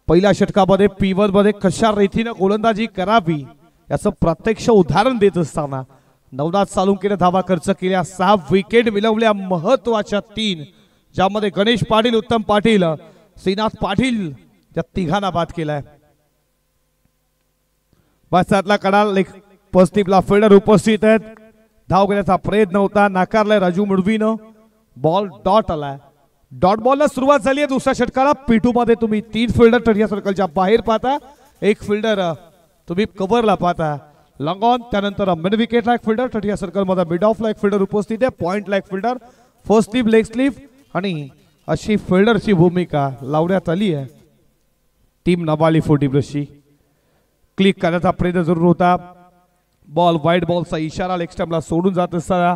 पहिल्या षटकामध्ये पीवर मध्ये कशा रीतीने गोलंदाजी करावी याचं प्रत्यक्ष उदाहरण देत असताना नवनाथ सालुंखेने धावा खर्च केल्या. 6 विकेट मिळवल्या महत्वाच्या 3, ज्यामध्ये गणेश पाटील, उत्तम पाटील, श्रीनाथ पाटील त्या तिघांना बाद केलाय. बसातला कडाल एक पस्तीपला फिल्डर उपस्थित आहेत. धाव घेण्याचा प्रयत्न होता, नाकारलाय राजू मुडवीनं. बॉल डॉट आलाय. डॉट बॉलला सुरुवात झाली आहे दुसऱ्या षटकाला. पिटू मध्ये तुम्ही 3 फिल्डर टर्टिया सर्कलच्या बाहेर पाहता. एक फिल्डर तुम्ही कव्हरला पाहता. लॉंग ऑन त्यानंतर मिड विकेटला एक फिल्डर, टर्टिया सर्कल मध्ये मिड ऑफला एक फिल्डर उपस्थित आहे. पॉइंटला एक fielder, first sleep, leg sleep आणि अशी फिल्डरची भूमिका लावण्यात आली आहे. टीम नवाली 40 प्लसची क्लिक करण्याचा प्रयत्न जरूर होता. बॉल वाईड बॉलचा इशारा लेग स्टंपला सोडून जात असताना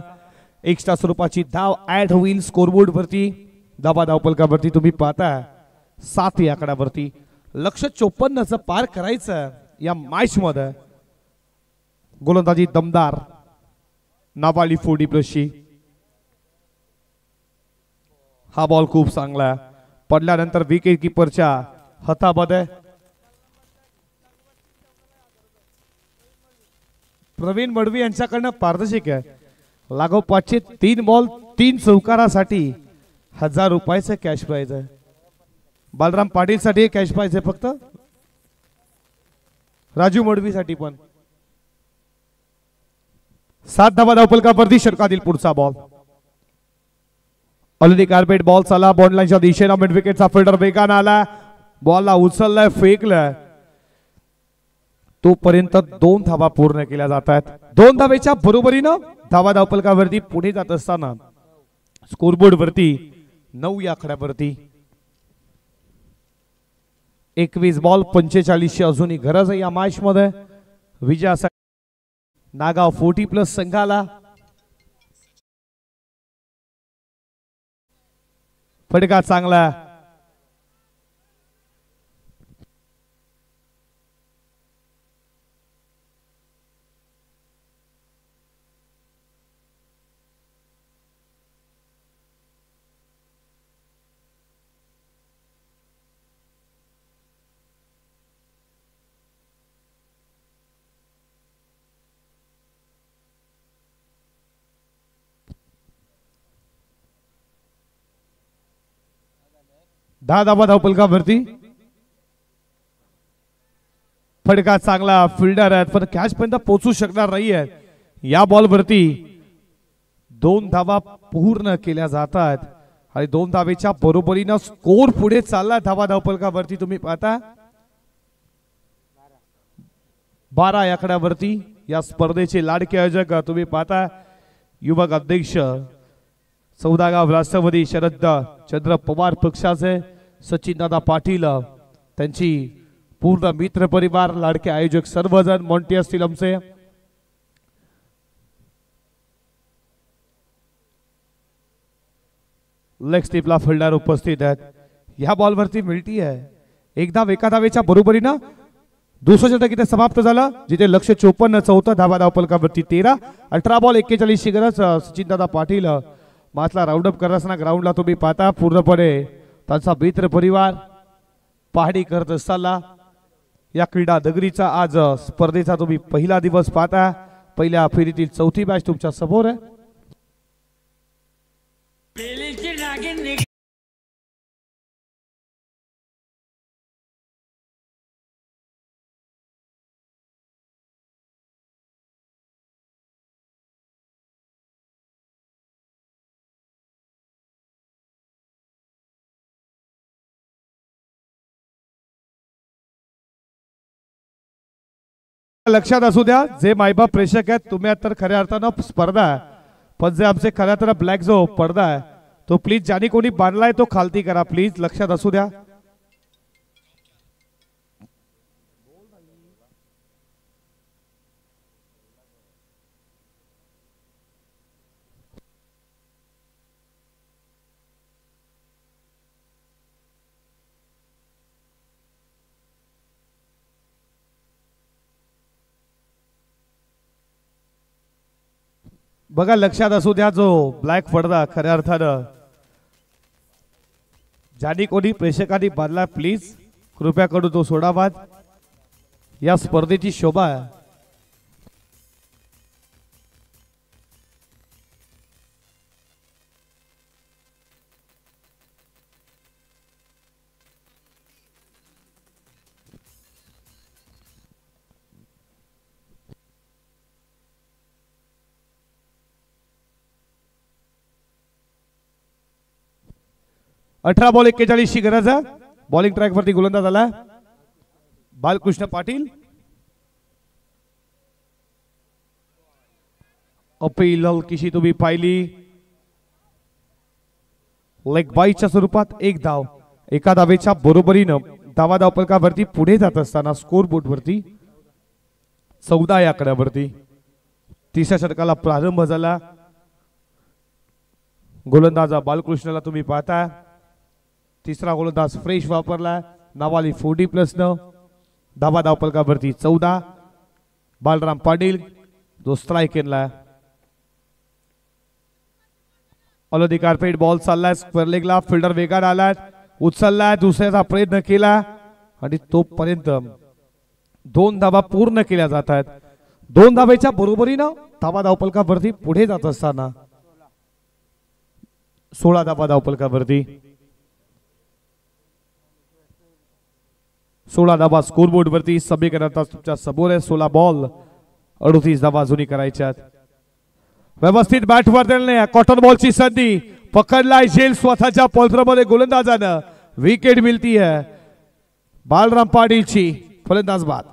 एक्स्ट्रा स्वरूपाची धाव ऍड होईल स्कोरबोर्ड वरती. धावा धावपलकावरती तुम्ही पाहता 7 या आकड्यावरती. लक्ष्य 54चं पार करायचं या मॅच मध्ये. गोलंदाजी दमदार नावाली 40 प्लसची. हा बॉल खूप चांगला पडल्यानंतर विकेट किपरच्या हातामध्ये प्रवीण मडवी यांच्याकडनं पारदर्शक आहे. लागोपाठचे 3 बॉल 3 चौकारासाठी 1000 रुपयाचं कॅश प्राइज आहे. बलराम पाटील साठी कॅश प्राइज आहे फक्त. राजू मडवी साठी पण 7 धावा धावपलकावरती. षटकातील पुढचा बॉल ऑलरेडी कार्पेट बॉल चाला. बॉन्ड लाईनच्या दिशेला मिड विकेटचा फिल्डर वेगानं आला. बॉलला उचललाय, फेकलाय. तोपर्यंत 2 धावा पूर्ण केल्या जात आहेत. 2 धावेच्या बरोबरीनं धावा धावपलकावरती पुढे जात असताना स्कोरबोर्ड वरती 9 या आकड्यावरती 21 बॉल 45ची अजूनही गरज आहे या मॅच मध्ये विजयासाठी. नागाव 40 प्लस संघाला फटका चांगला. दहा धावा धावपलकावरती. फटका चांगला. फिल्डर आहेत पण कॅच पर्यंत पोहोचू शकणार नाही आहेत. या बॉल वरती 2 धावा पूर्ण केल्या जातात आणि 2 धावेच्या बरोबरीनं स्कोर पुढे चालला. धावा धावपलकावरती तुम्ही पाहता 12 या आकड्यावरती. या स्पर्धेचे लाडके आयोजक तुम्ही पाहता युवक अध्यक्ष सौदागाव राष्ट्रवादी शरद चंद्र पवार पक्षाचे सचिन दादा पाटील, त्यांची पूर्ण मित्र परिवार, लाडके आयोजक सर्वजण, मॉन्टी असतील आमचे. लेग स्टिपला फिल्डर उपस्थित आहेत. या बॉलवरती मिळती आहे एकदा एका धावेच्या बरोबरीनं दुसरं षटक इथे समाप्त झालं जिथे लक्ष 54 चौथा धावा धावपलकावरती 13. 18 बॉल 41 ची गरज. सचिनदादा पाटील माथला राऊंड अप करत असताना ग्राउंडला तुम्ही पाहता पूर्णपणे त्यांचा मित्र परिवार पहाडी करत असताना या क्रीडा नगरीचा आज स्पर्धेचा तुम्ही पहिला दिवस पाहता. पहिल्या फेरीतील चौथी मॅच तुमच्या समोर आहे. लक्षात असू द्या जे मायबाप प्रेक्षक आहेत तुम्ही आता खऱ्या अर्थानं स्पर्धा आहे पण जे आमचे खऱ्या अर्थानं ब्लॅक जो पडदा आहे तो प्लीज ज्याने कोणी बांधलाय तो खालती करा प्लीज. लक्षात असू द्या. बघा लक्षात असू द्या जो ब्लॅक पडदा खऱ्या अर्थानं ज्याने कोणी प्रेक्षकांनी बांधला प्लीज कृपया करून तो सोडावा. या स्पर्धेची शोभा आहे. अठरा बॉल 41 ची गरज आहे. बॉलिंग ट्रॅक वरती गोलंदाज आला बालकृष्ण पाटील. अपील हलकीशी तुम्ही पाहिली लेग बाईच्या स्वरूपात एक धाव एका धावेच्या बरोबरीनं धावा धावपलकावरती पुढे जात असताना स्कोर बोर्ड वरती 14 या आकड्यावरती तिसऱ्या षटकाला प्रारंभ झाला. गोलंदाजा बालकृष्णला तुम्ही पाहता तिसरा गोलंदाज फ्रेश वापरला नावाली 40+ न धावा धावपलकावरती 14. बालराम पाटील जो स्ट्राइक केला ऑलरेडी कार्पेट बॉल चाललाय स्क्वेअर लेगला फिल्डर वेगाने आलाय उचललाय दुसऱ्याचा प्रयत्न केला आणि तोपर्यंत 2 धावा पूर्ण केल्या जात आहेत. 2 धावेच्या बरोबरीनं धावा धावपलकावरती पुढे जात असताना 16 धावा धावपलकावरती 16 धावा स्कोरबोर्ड वरती समीकरणात तुमच्या समोर आहे. 16 बॉल 38 धावा जुनी करायच्यात. व्यवस्थित बॅटवर दिलने कॉटन बॉलची संधी पकडलाय झेल स्वतःच्या पॉल्ट्रमध्ये गोलंदाजानं विकेट मिळती आहे बालराम पाटीलची. फलंदाज बाद.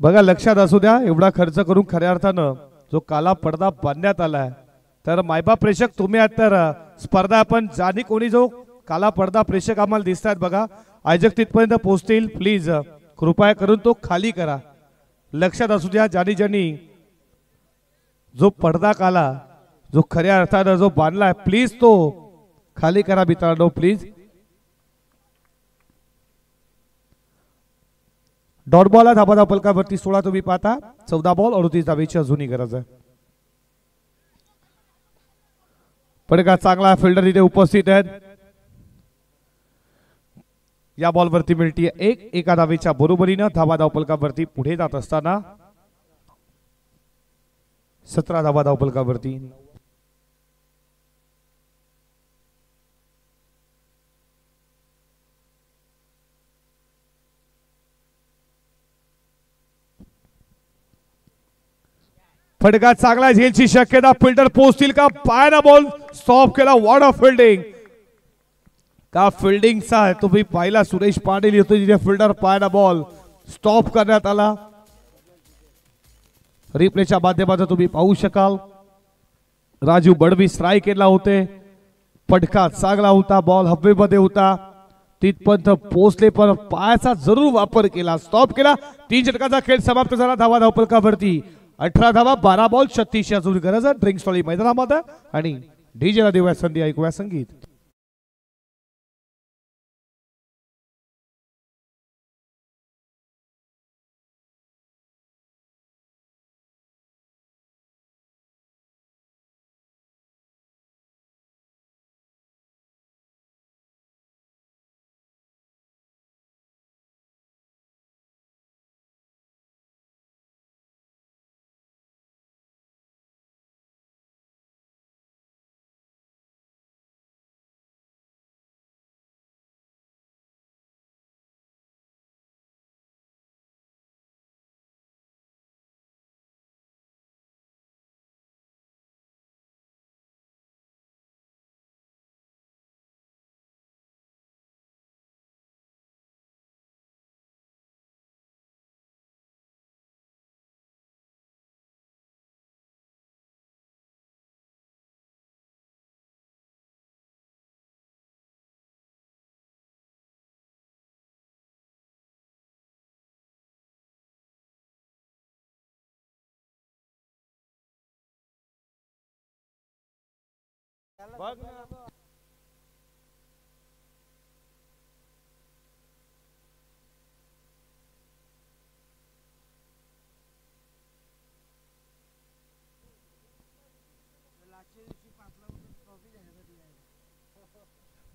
बघा लक्षात असू द्या एवढा खर्च करून खऱ्या अर्थानं जो काला पडदा बांधण्यात आलाय तर मायबा प्रेक्षक तुम्ही आता तर स्पर्धा आपण जाणी कोणी जो काला पडदा प्रेक्षक आम्हाला दिसतात बघा आयोजक तिथपर्यंत पोहोचतील प्लीज कृपया करून तो खाली करा. लक्षात असू द्या ज्यानी ज्यानी जो पडदा काला जो खऱ्या अर्थानं जो बांधलाय प्लीज तो खाली करा मित्रांनो प्लीज. डॉट बॉल धाबा धावपलकावरती 16 तुम्ही पाहता 14 बॉल 38 धावेची अजूनही गरज आहे. पण का चांगला फिल्डर इथे उपस्थित आहेत. या बॉलवरती मिळते एका धावेच्या बरोबरीनं धावा धावपलकावरती पुढे जात असताना 17 धावा धावफलकावरती. फटका चांगला झेलची शक्यता. फिल्डर पोहोचतील का? पायाला बॉल स्टॉप केला. Ward off fielding. का फिल्डिंगचा तुम्ही पाहिला सुरेश पाटील येतो जिथे फिल्डर पायाला बॉल स्टॉप करण्यात आला. रिप्लेच्या माध्यमातून तुम्ही पाहू शकाल. राजू बडवी स्ट्राईक केला होते. फटका चांगला होता. बॉल हवेमध्ये होता. तिथपर्यंत पोहोचले पण पायाचा जरूर वापर केला. स्टॉप केला. 3 षटकाचा खेळ समाप्त झाला. धावा धावफलकावरती 18 धावा 12 बॉल 36 अजून गरज. ड्रिंक्स वाली मैदानामध्ये आणि डीजेला देऊया संधी. ऐकूया संगीत.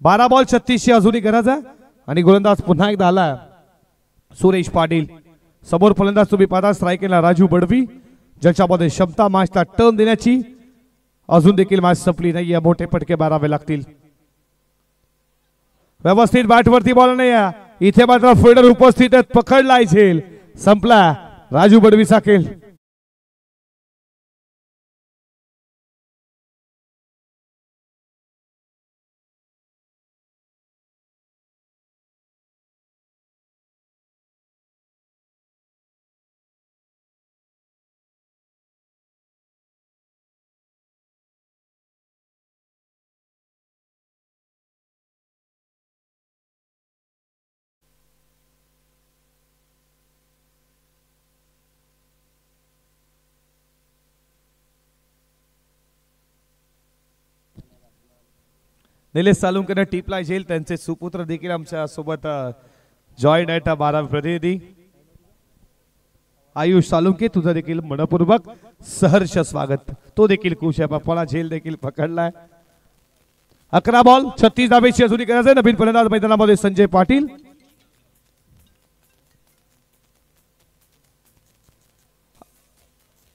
बारा बॉल 36 अजूनही गरज आहे आणि गोलंदाज पुन्हा एकदा आला सुरेश पाटील. समोर फलंदाज तुम्ही पाहता स्ट्राईक केला राजू बडवी ज्याच्यामध्ये क्षमता मॅचला टर्न देण्याची. अजून देखील मॅच संपली नाहीये. मोठे फटके मारावे लागतील. व्यवस्थित बॅटवरती बॉल नाही आहे. इथे मात्र फिल्डर उपस्थित आहेत. पकडला झेल. संपला राजू बडवीचा खेळ. निलेश सालुंकेने टीपला झेल. त्यांचे सुपुत्र देखील आमच्या सोबत जॉईन आहेत. 12 प्रतिनिधी आयुष सालुंके तुझं देखील मनपूर्वक सहर्ष स्वागत. तो देखील खुश आहे. पप्पाला झेल देखील पकडलाय. 11 बॉल 36 धावेची अजूनही गरज आहे. नवीन फलंदाज मैदानामध्ये संजय पाटील.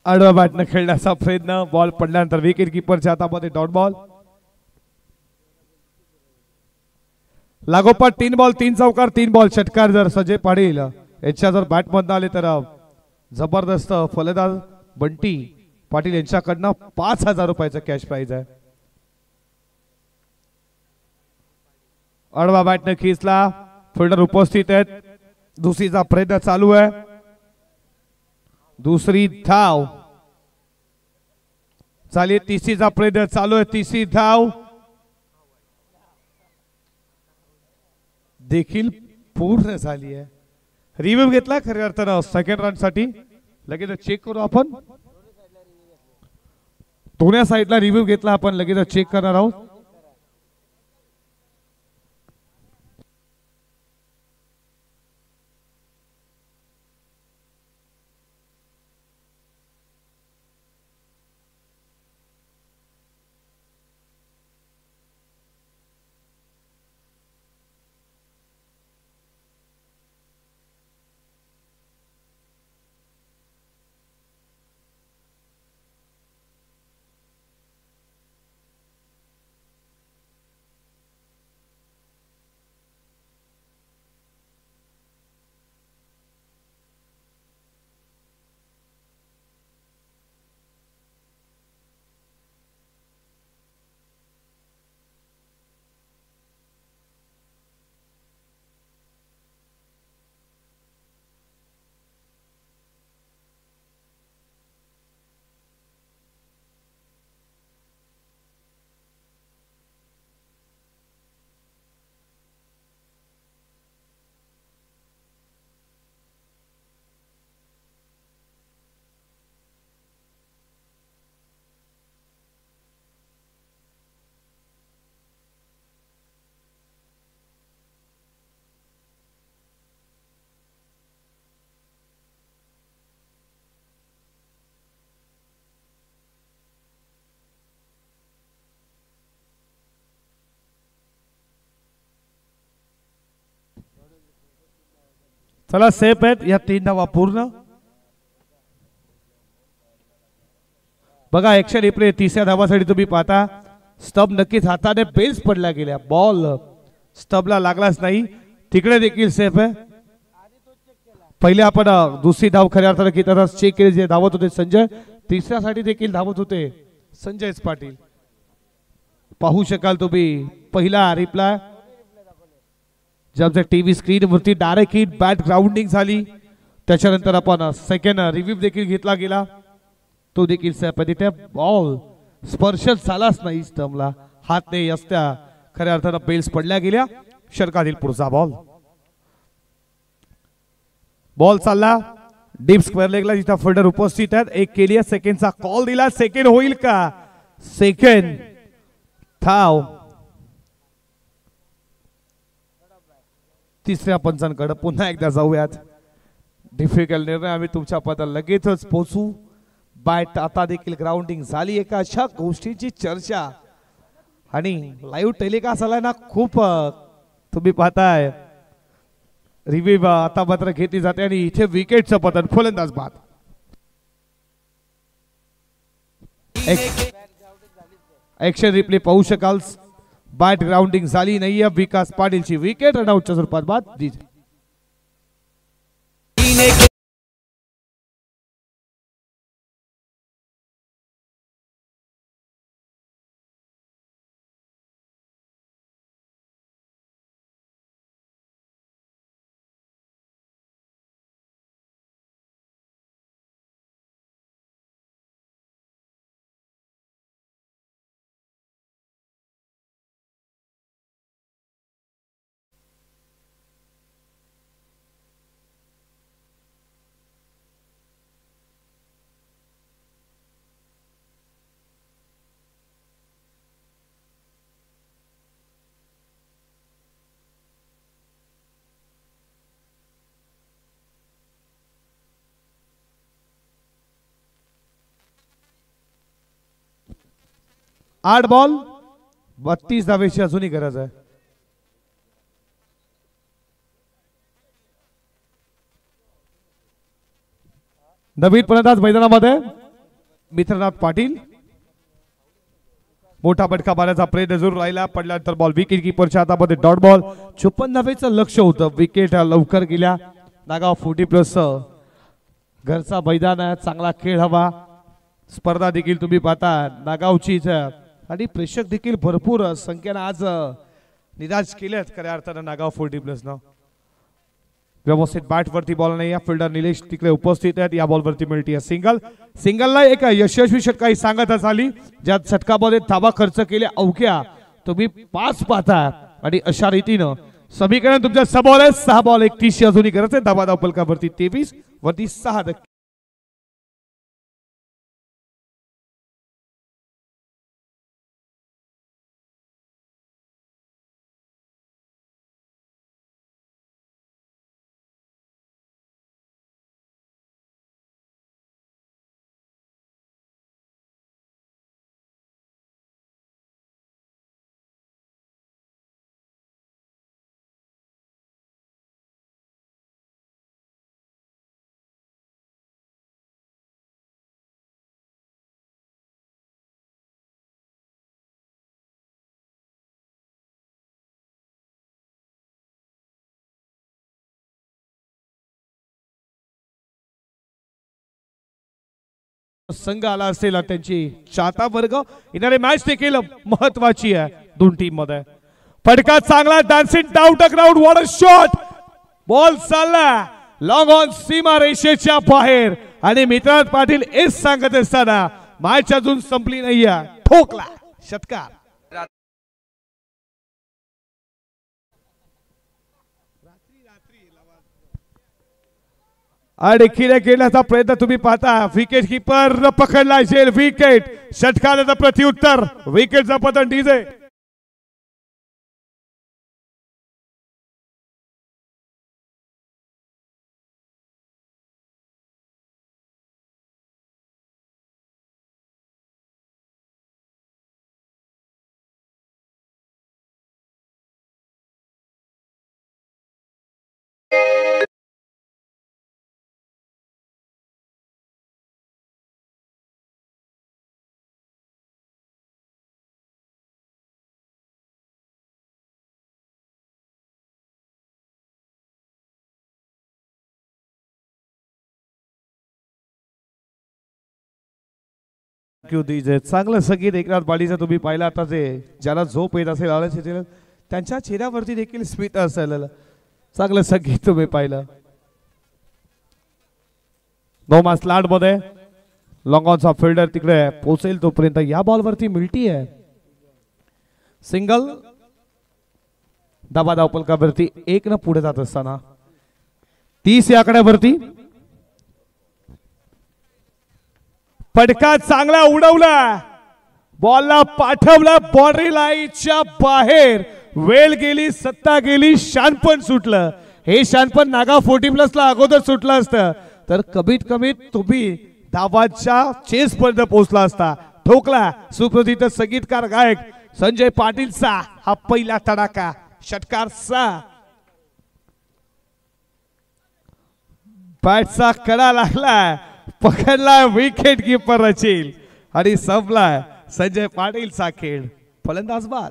आडवा बॅटनं खेळण्याचा प्रयत्न. बॉल पडल्यानंतर विकेट किपरच्या हातामध्ये डॉट बॉल. लागोपाठ 3 बॉल 3 चौकार 3 बॉल षटकार. जर संजय पाटील यांच्या जर बॅट मधून आले तर जबरदस्त फलंदाज बंटी पाटील यांच्याकडनं 5000 रुपयाचं कॅश प्राइज आहे. आडवा बॅटनं खिचला. फिल्डर उपस्थित आहेत. दुसरीचा प्रयत्न चालू आहे. दुसरी धाव चालेल. तिसरीचा प्रयत्न चालू आहे. तिसरी धाव देखील पूर्ण झाली आहे. रिव्ह्यू घेतला खऱ्या अर्थानं सेकंड रन साठी. लगेच चेक करू आपण. दोन्ही साईडला रिव्ह्यू घेतला आपण. लगेच चेक करणार आहोत. चला सेफ आहेत या 3 धावा पूर्ण. बघा ऍक्शन रिप्ले तिसऱ्या धावासाठी तुम्ही पाहता स्टंप नक्कीच हाताने बेल्स पडल्या गेल्या. बॉल स्टंपला लागलाच नाही. तिकडे देखील सेफ आहे. पहिले आपण दुसरी धाव खऱ्या अर्थाने घेताना चेक केले जे धावत होते संजय. तिसऱ्यासाठी देखील धावत होते संजय पाटील. पाहू शकाल तुम्ही पहिला रिप्लाय ज्याच्या टीव्ही स्क्रीन वरती डायरेक्ट हिट बॅट ग्राउंडिंग झाली. त्याच्यानंतर आपण सेकंड रिव्ह्यू देखील घेतला गेला तो देखील सेफ आहे. तिथे बॉल स्पर्श झालाच नाही स्टंपला. हात नाही असत्या खऱ्या अर्थानं बेल्स पडल्या गेल्या. षटकातील पुढचा बॉल चालला डीप स्क्वेअर लेगला जिथे फिल्डर उपस्थित आहेत. एक केली सेकंडचा कॉल दिला. सेकंड होईल का? सेकंड धाव तिसऱ्या पंचांकडे पुन्हा एकदा जाऊयात. डिफिकल्ट निर्णय आम्ही तुमच्या पदाला लगेचच पोहोचू. बॅट आता देखील ग्राउंडिंग झाली. एका अशा गोष्टीची चर्चा आणि लाईव्ह टेलिकास्ट आलाय ना खूप तुम्ही पाहताय रिव्ह्यू आता मात्र घेतली जाते आणि इथे विकेटचं पतन फलंदाज बाद. ऍक्शन रिप्ले पाहू शकाल. बॅट ग्राउंडिंग झाली नाहीये. विकास पाटीलची विकेट रनआउटच्या स्वरूपात बाद. आठ बॉल 32 धावेची अजूनही गरज आहे. नवीन फलंदाज मैदानामध्ये मित्रनाथ पाटील. मोठा फटका मारण्याचा प्रयत्न जरूर राहिला. पडल्यानंतर बॉल विकेट किपरच्या हातामध्ये डॉट बॉल. 54 धावेचं लक्ष होतं. विकेट लवकर गेल्या. नागाव 40+ घरचा मैदान आहे. चांगला खेळ हवा. स्पर्धा देखील तुम्ही पाहता नागावची आणि प्रेक्षक देखील भरपूर संख्येनं आज निराश केलेत खऱ्या अर्थानं नागाव 40+ न. व्यवस्थित बॅट वरती बॉल नाही. फिल्डर निलेश तिकडे उपस्थित आहेत. या बॉल वरती मिळते सिंगल. सिंगलला एक यशस्वी षटकाही सांगत आली ज्यात षटकामध्ये धावा खर्च केले अवघ्या तुम्ही 5 पाहता आणि अशा रीतीनं समीकरण तुमच्या 6 बॉल आहे. 6 बॉल 31 अजूनही गरज आहे. धावा धावपलकावरती 23 वरती 6. संघ आला असेल त्यांची चाहता वर्ग येणारे मॅच देखील महत्वाची आहे दोन टीम मध्ये. फटका चांगला dancing down the ground. What a shot. Ball चालला लॉंग ऑन सीमा रेषेच्या बाहेर आणि मित्रनाथ पाटील एस सांगत असताना मॅच अजून संपली नाहीये. ठोकला षटकार. आणि खिरे खेळण्याचा प्रयत्न तुम्ही पाहता. विकेट कीपर पकडला जेल. विकेट षटकाराचं प्रत्युत्तर. विकेटचं पतन डीजे. Thank you DJ. चांगलं संगीत एकनाथ पाटीलचं तुम्ही पाहिलं. आता ते ज्याला झोप येत असेल आलं त्यांच्या चेहऱ्यावरती देखील स्मित असेल. चांगलं संगीत तुम्ही पाहिलं. नोमास लाड मध्ये लॉंग ऑनचा फिल्डर तिकडे पोहोचेल तोपर्यंत या बॉलवरती मिळती आहे सिंगल. धावा धावपलकावरती 1 न पुढे जात असताना 30 या आकड्यावरती फटका चांगला उडवला. बॉलला पाठवला बाउंड्री लाईनच्या बाहेर. वेळ गेली, सत्ता गेली, शानपण सुटलं. हे शानपण नागा 40+ ला अगोदर सुटलं असतं तर कमीत कमी तुम्ही धावाच्या चेस पर्यंत पोहोचला असता. ठोकला सुप्रसिद्ध संगीतकार गायक संजय पाटीलचा हा पहिला तडाखा षटकारचा. बॅटचा कडा लागला, पकडला विकेट कीपर रचिल आणि संपला संजय पाटीलचा खेळ. फलंदाज बाद.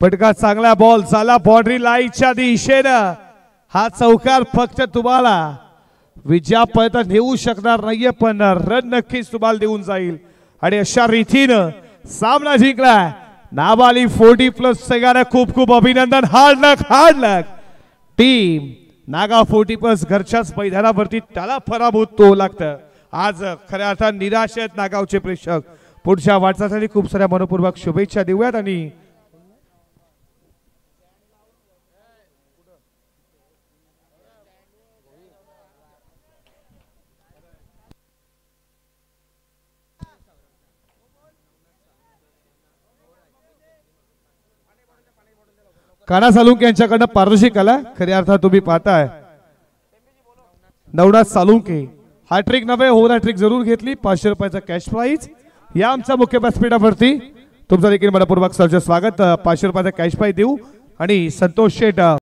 फटका चांगला बॉल झाला बाउंड्री लाईनच्या दिशेनं. हा चौकार फक्त तुम्हाला विजयापर्यंत नेऊ शकणार नाहीये पण रन नक्कीच तुम्हाला देऊन जाईल. आणि अशा रीतीनं सामना जिंकला नाबाली 40+ संघाने. खूप खूप अभिनंदन. हार्ड लक टीम नागा 40+ घरच्याच मैदानावरती त्याला पराभूत तो लागतं. आज खऱ्या अर्थात निराश आहेत नागावचे प्रेक्षक. पुढच्या वाटचालीसाठी खूप साऱ्या मनपूर्वक शुभेच्छा देऊयात. आणि काना सालुंके यांच्याकडनं पारदर्शी कला खऱ्या अर्थात तुम्ही पाहताय. नवनाथ सालुंके हॅट्रिक नव्हे हो हॅट्रिक जरूर घेतली. 500 रुपयाचा कॅश प्राइज या आमच्या मुख्य व्यासपीठावरती तुमचं देखील मनपूर्वक सहर्ष स्वागत. 500 रुपयाचा कॅश प्राइज देऊ आणि संतोष शेठ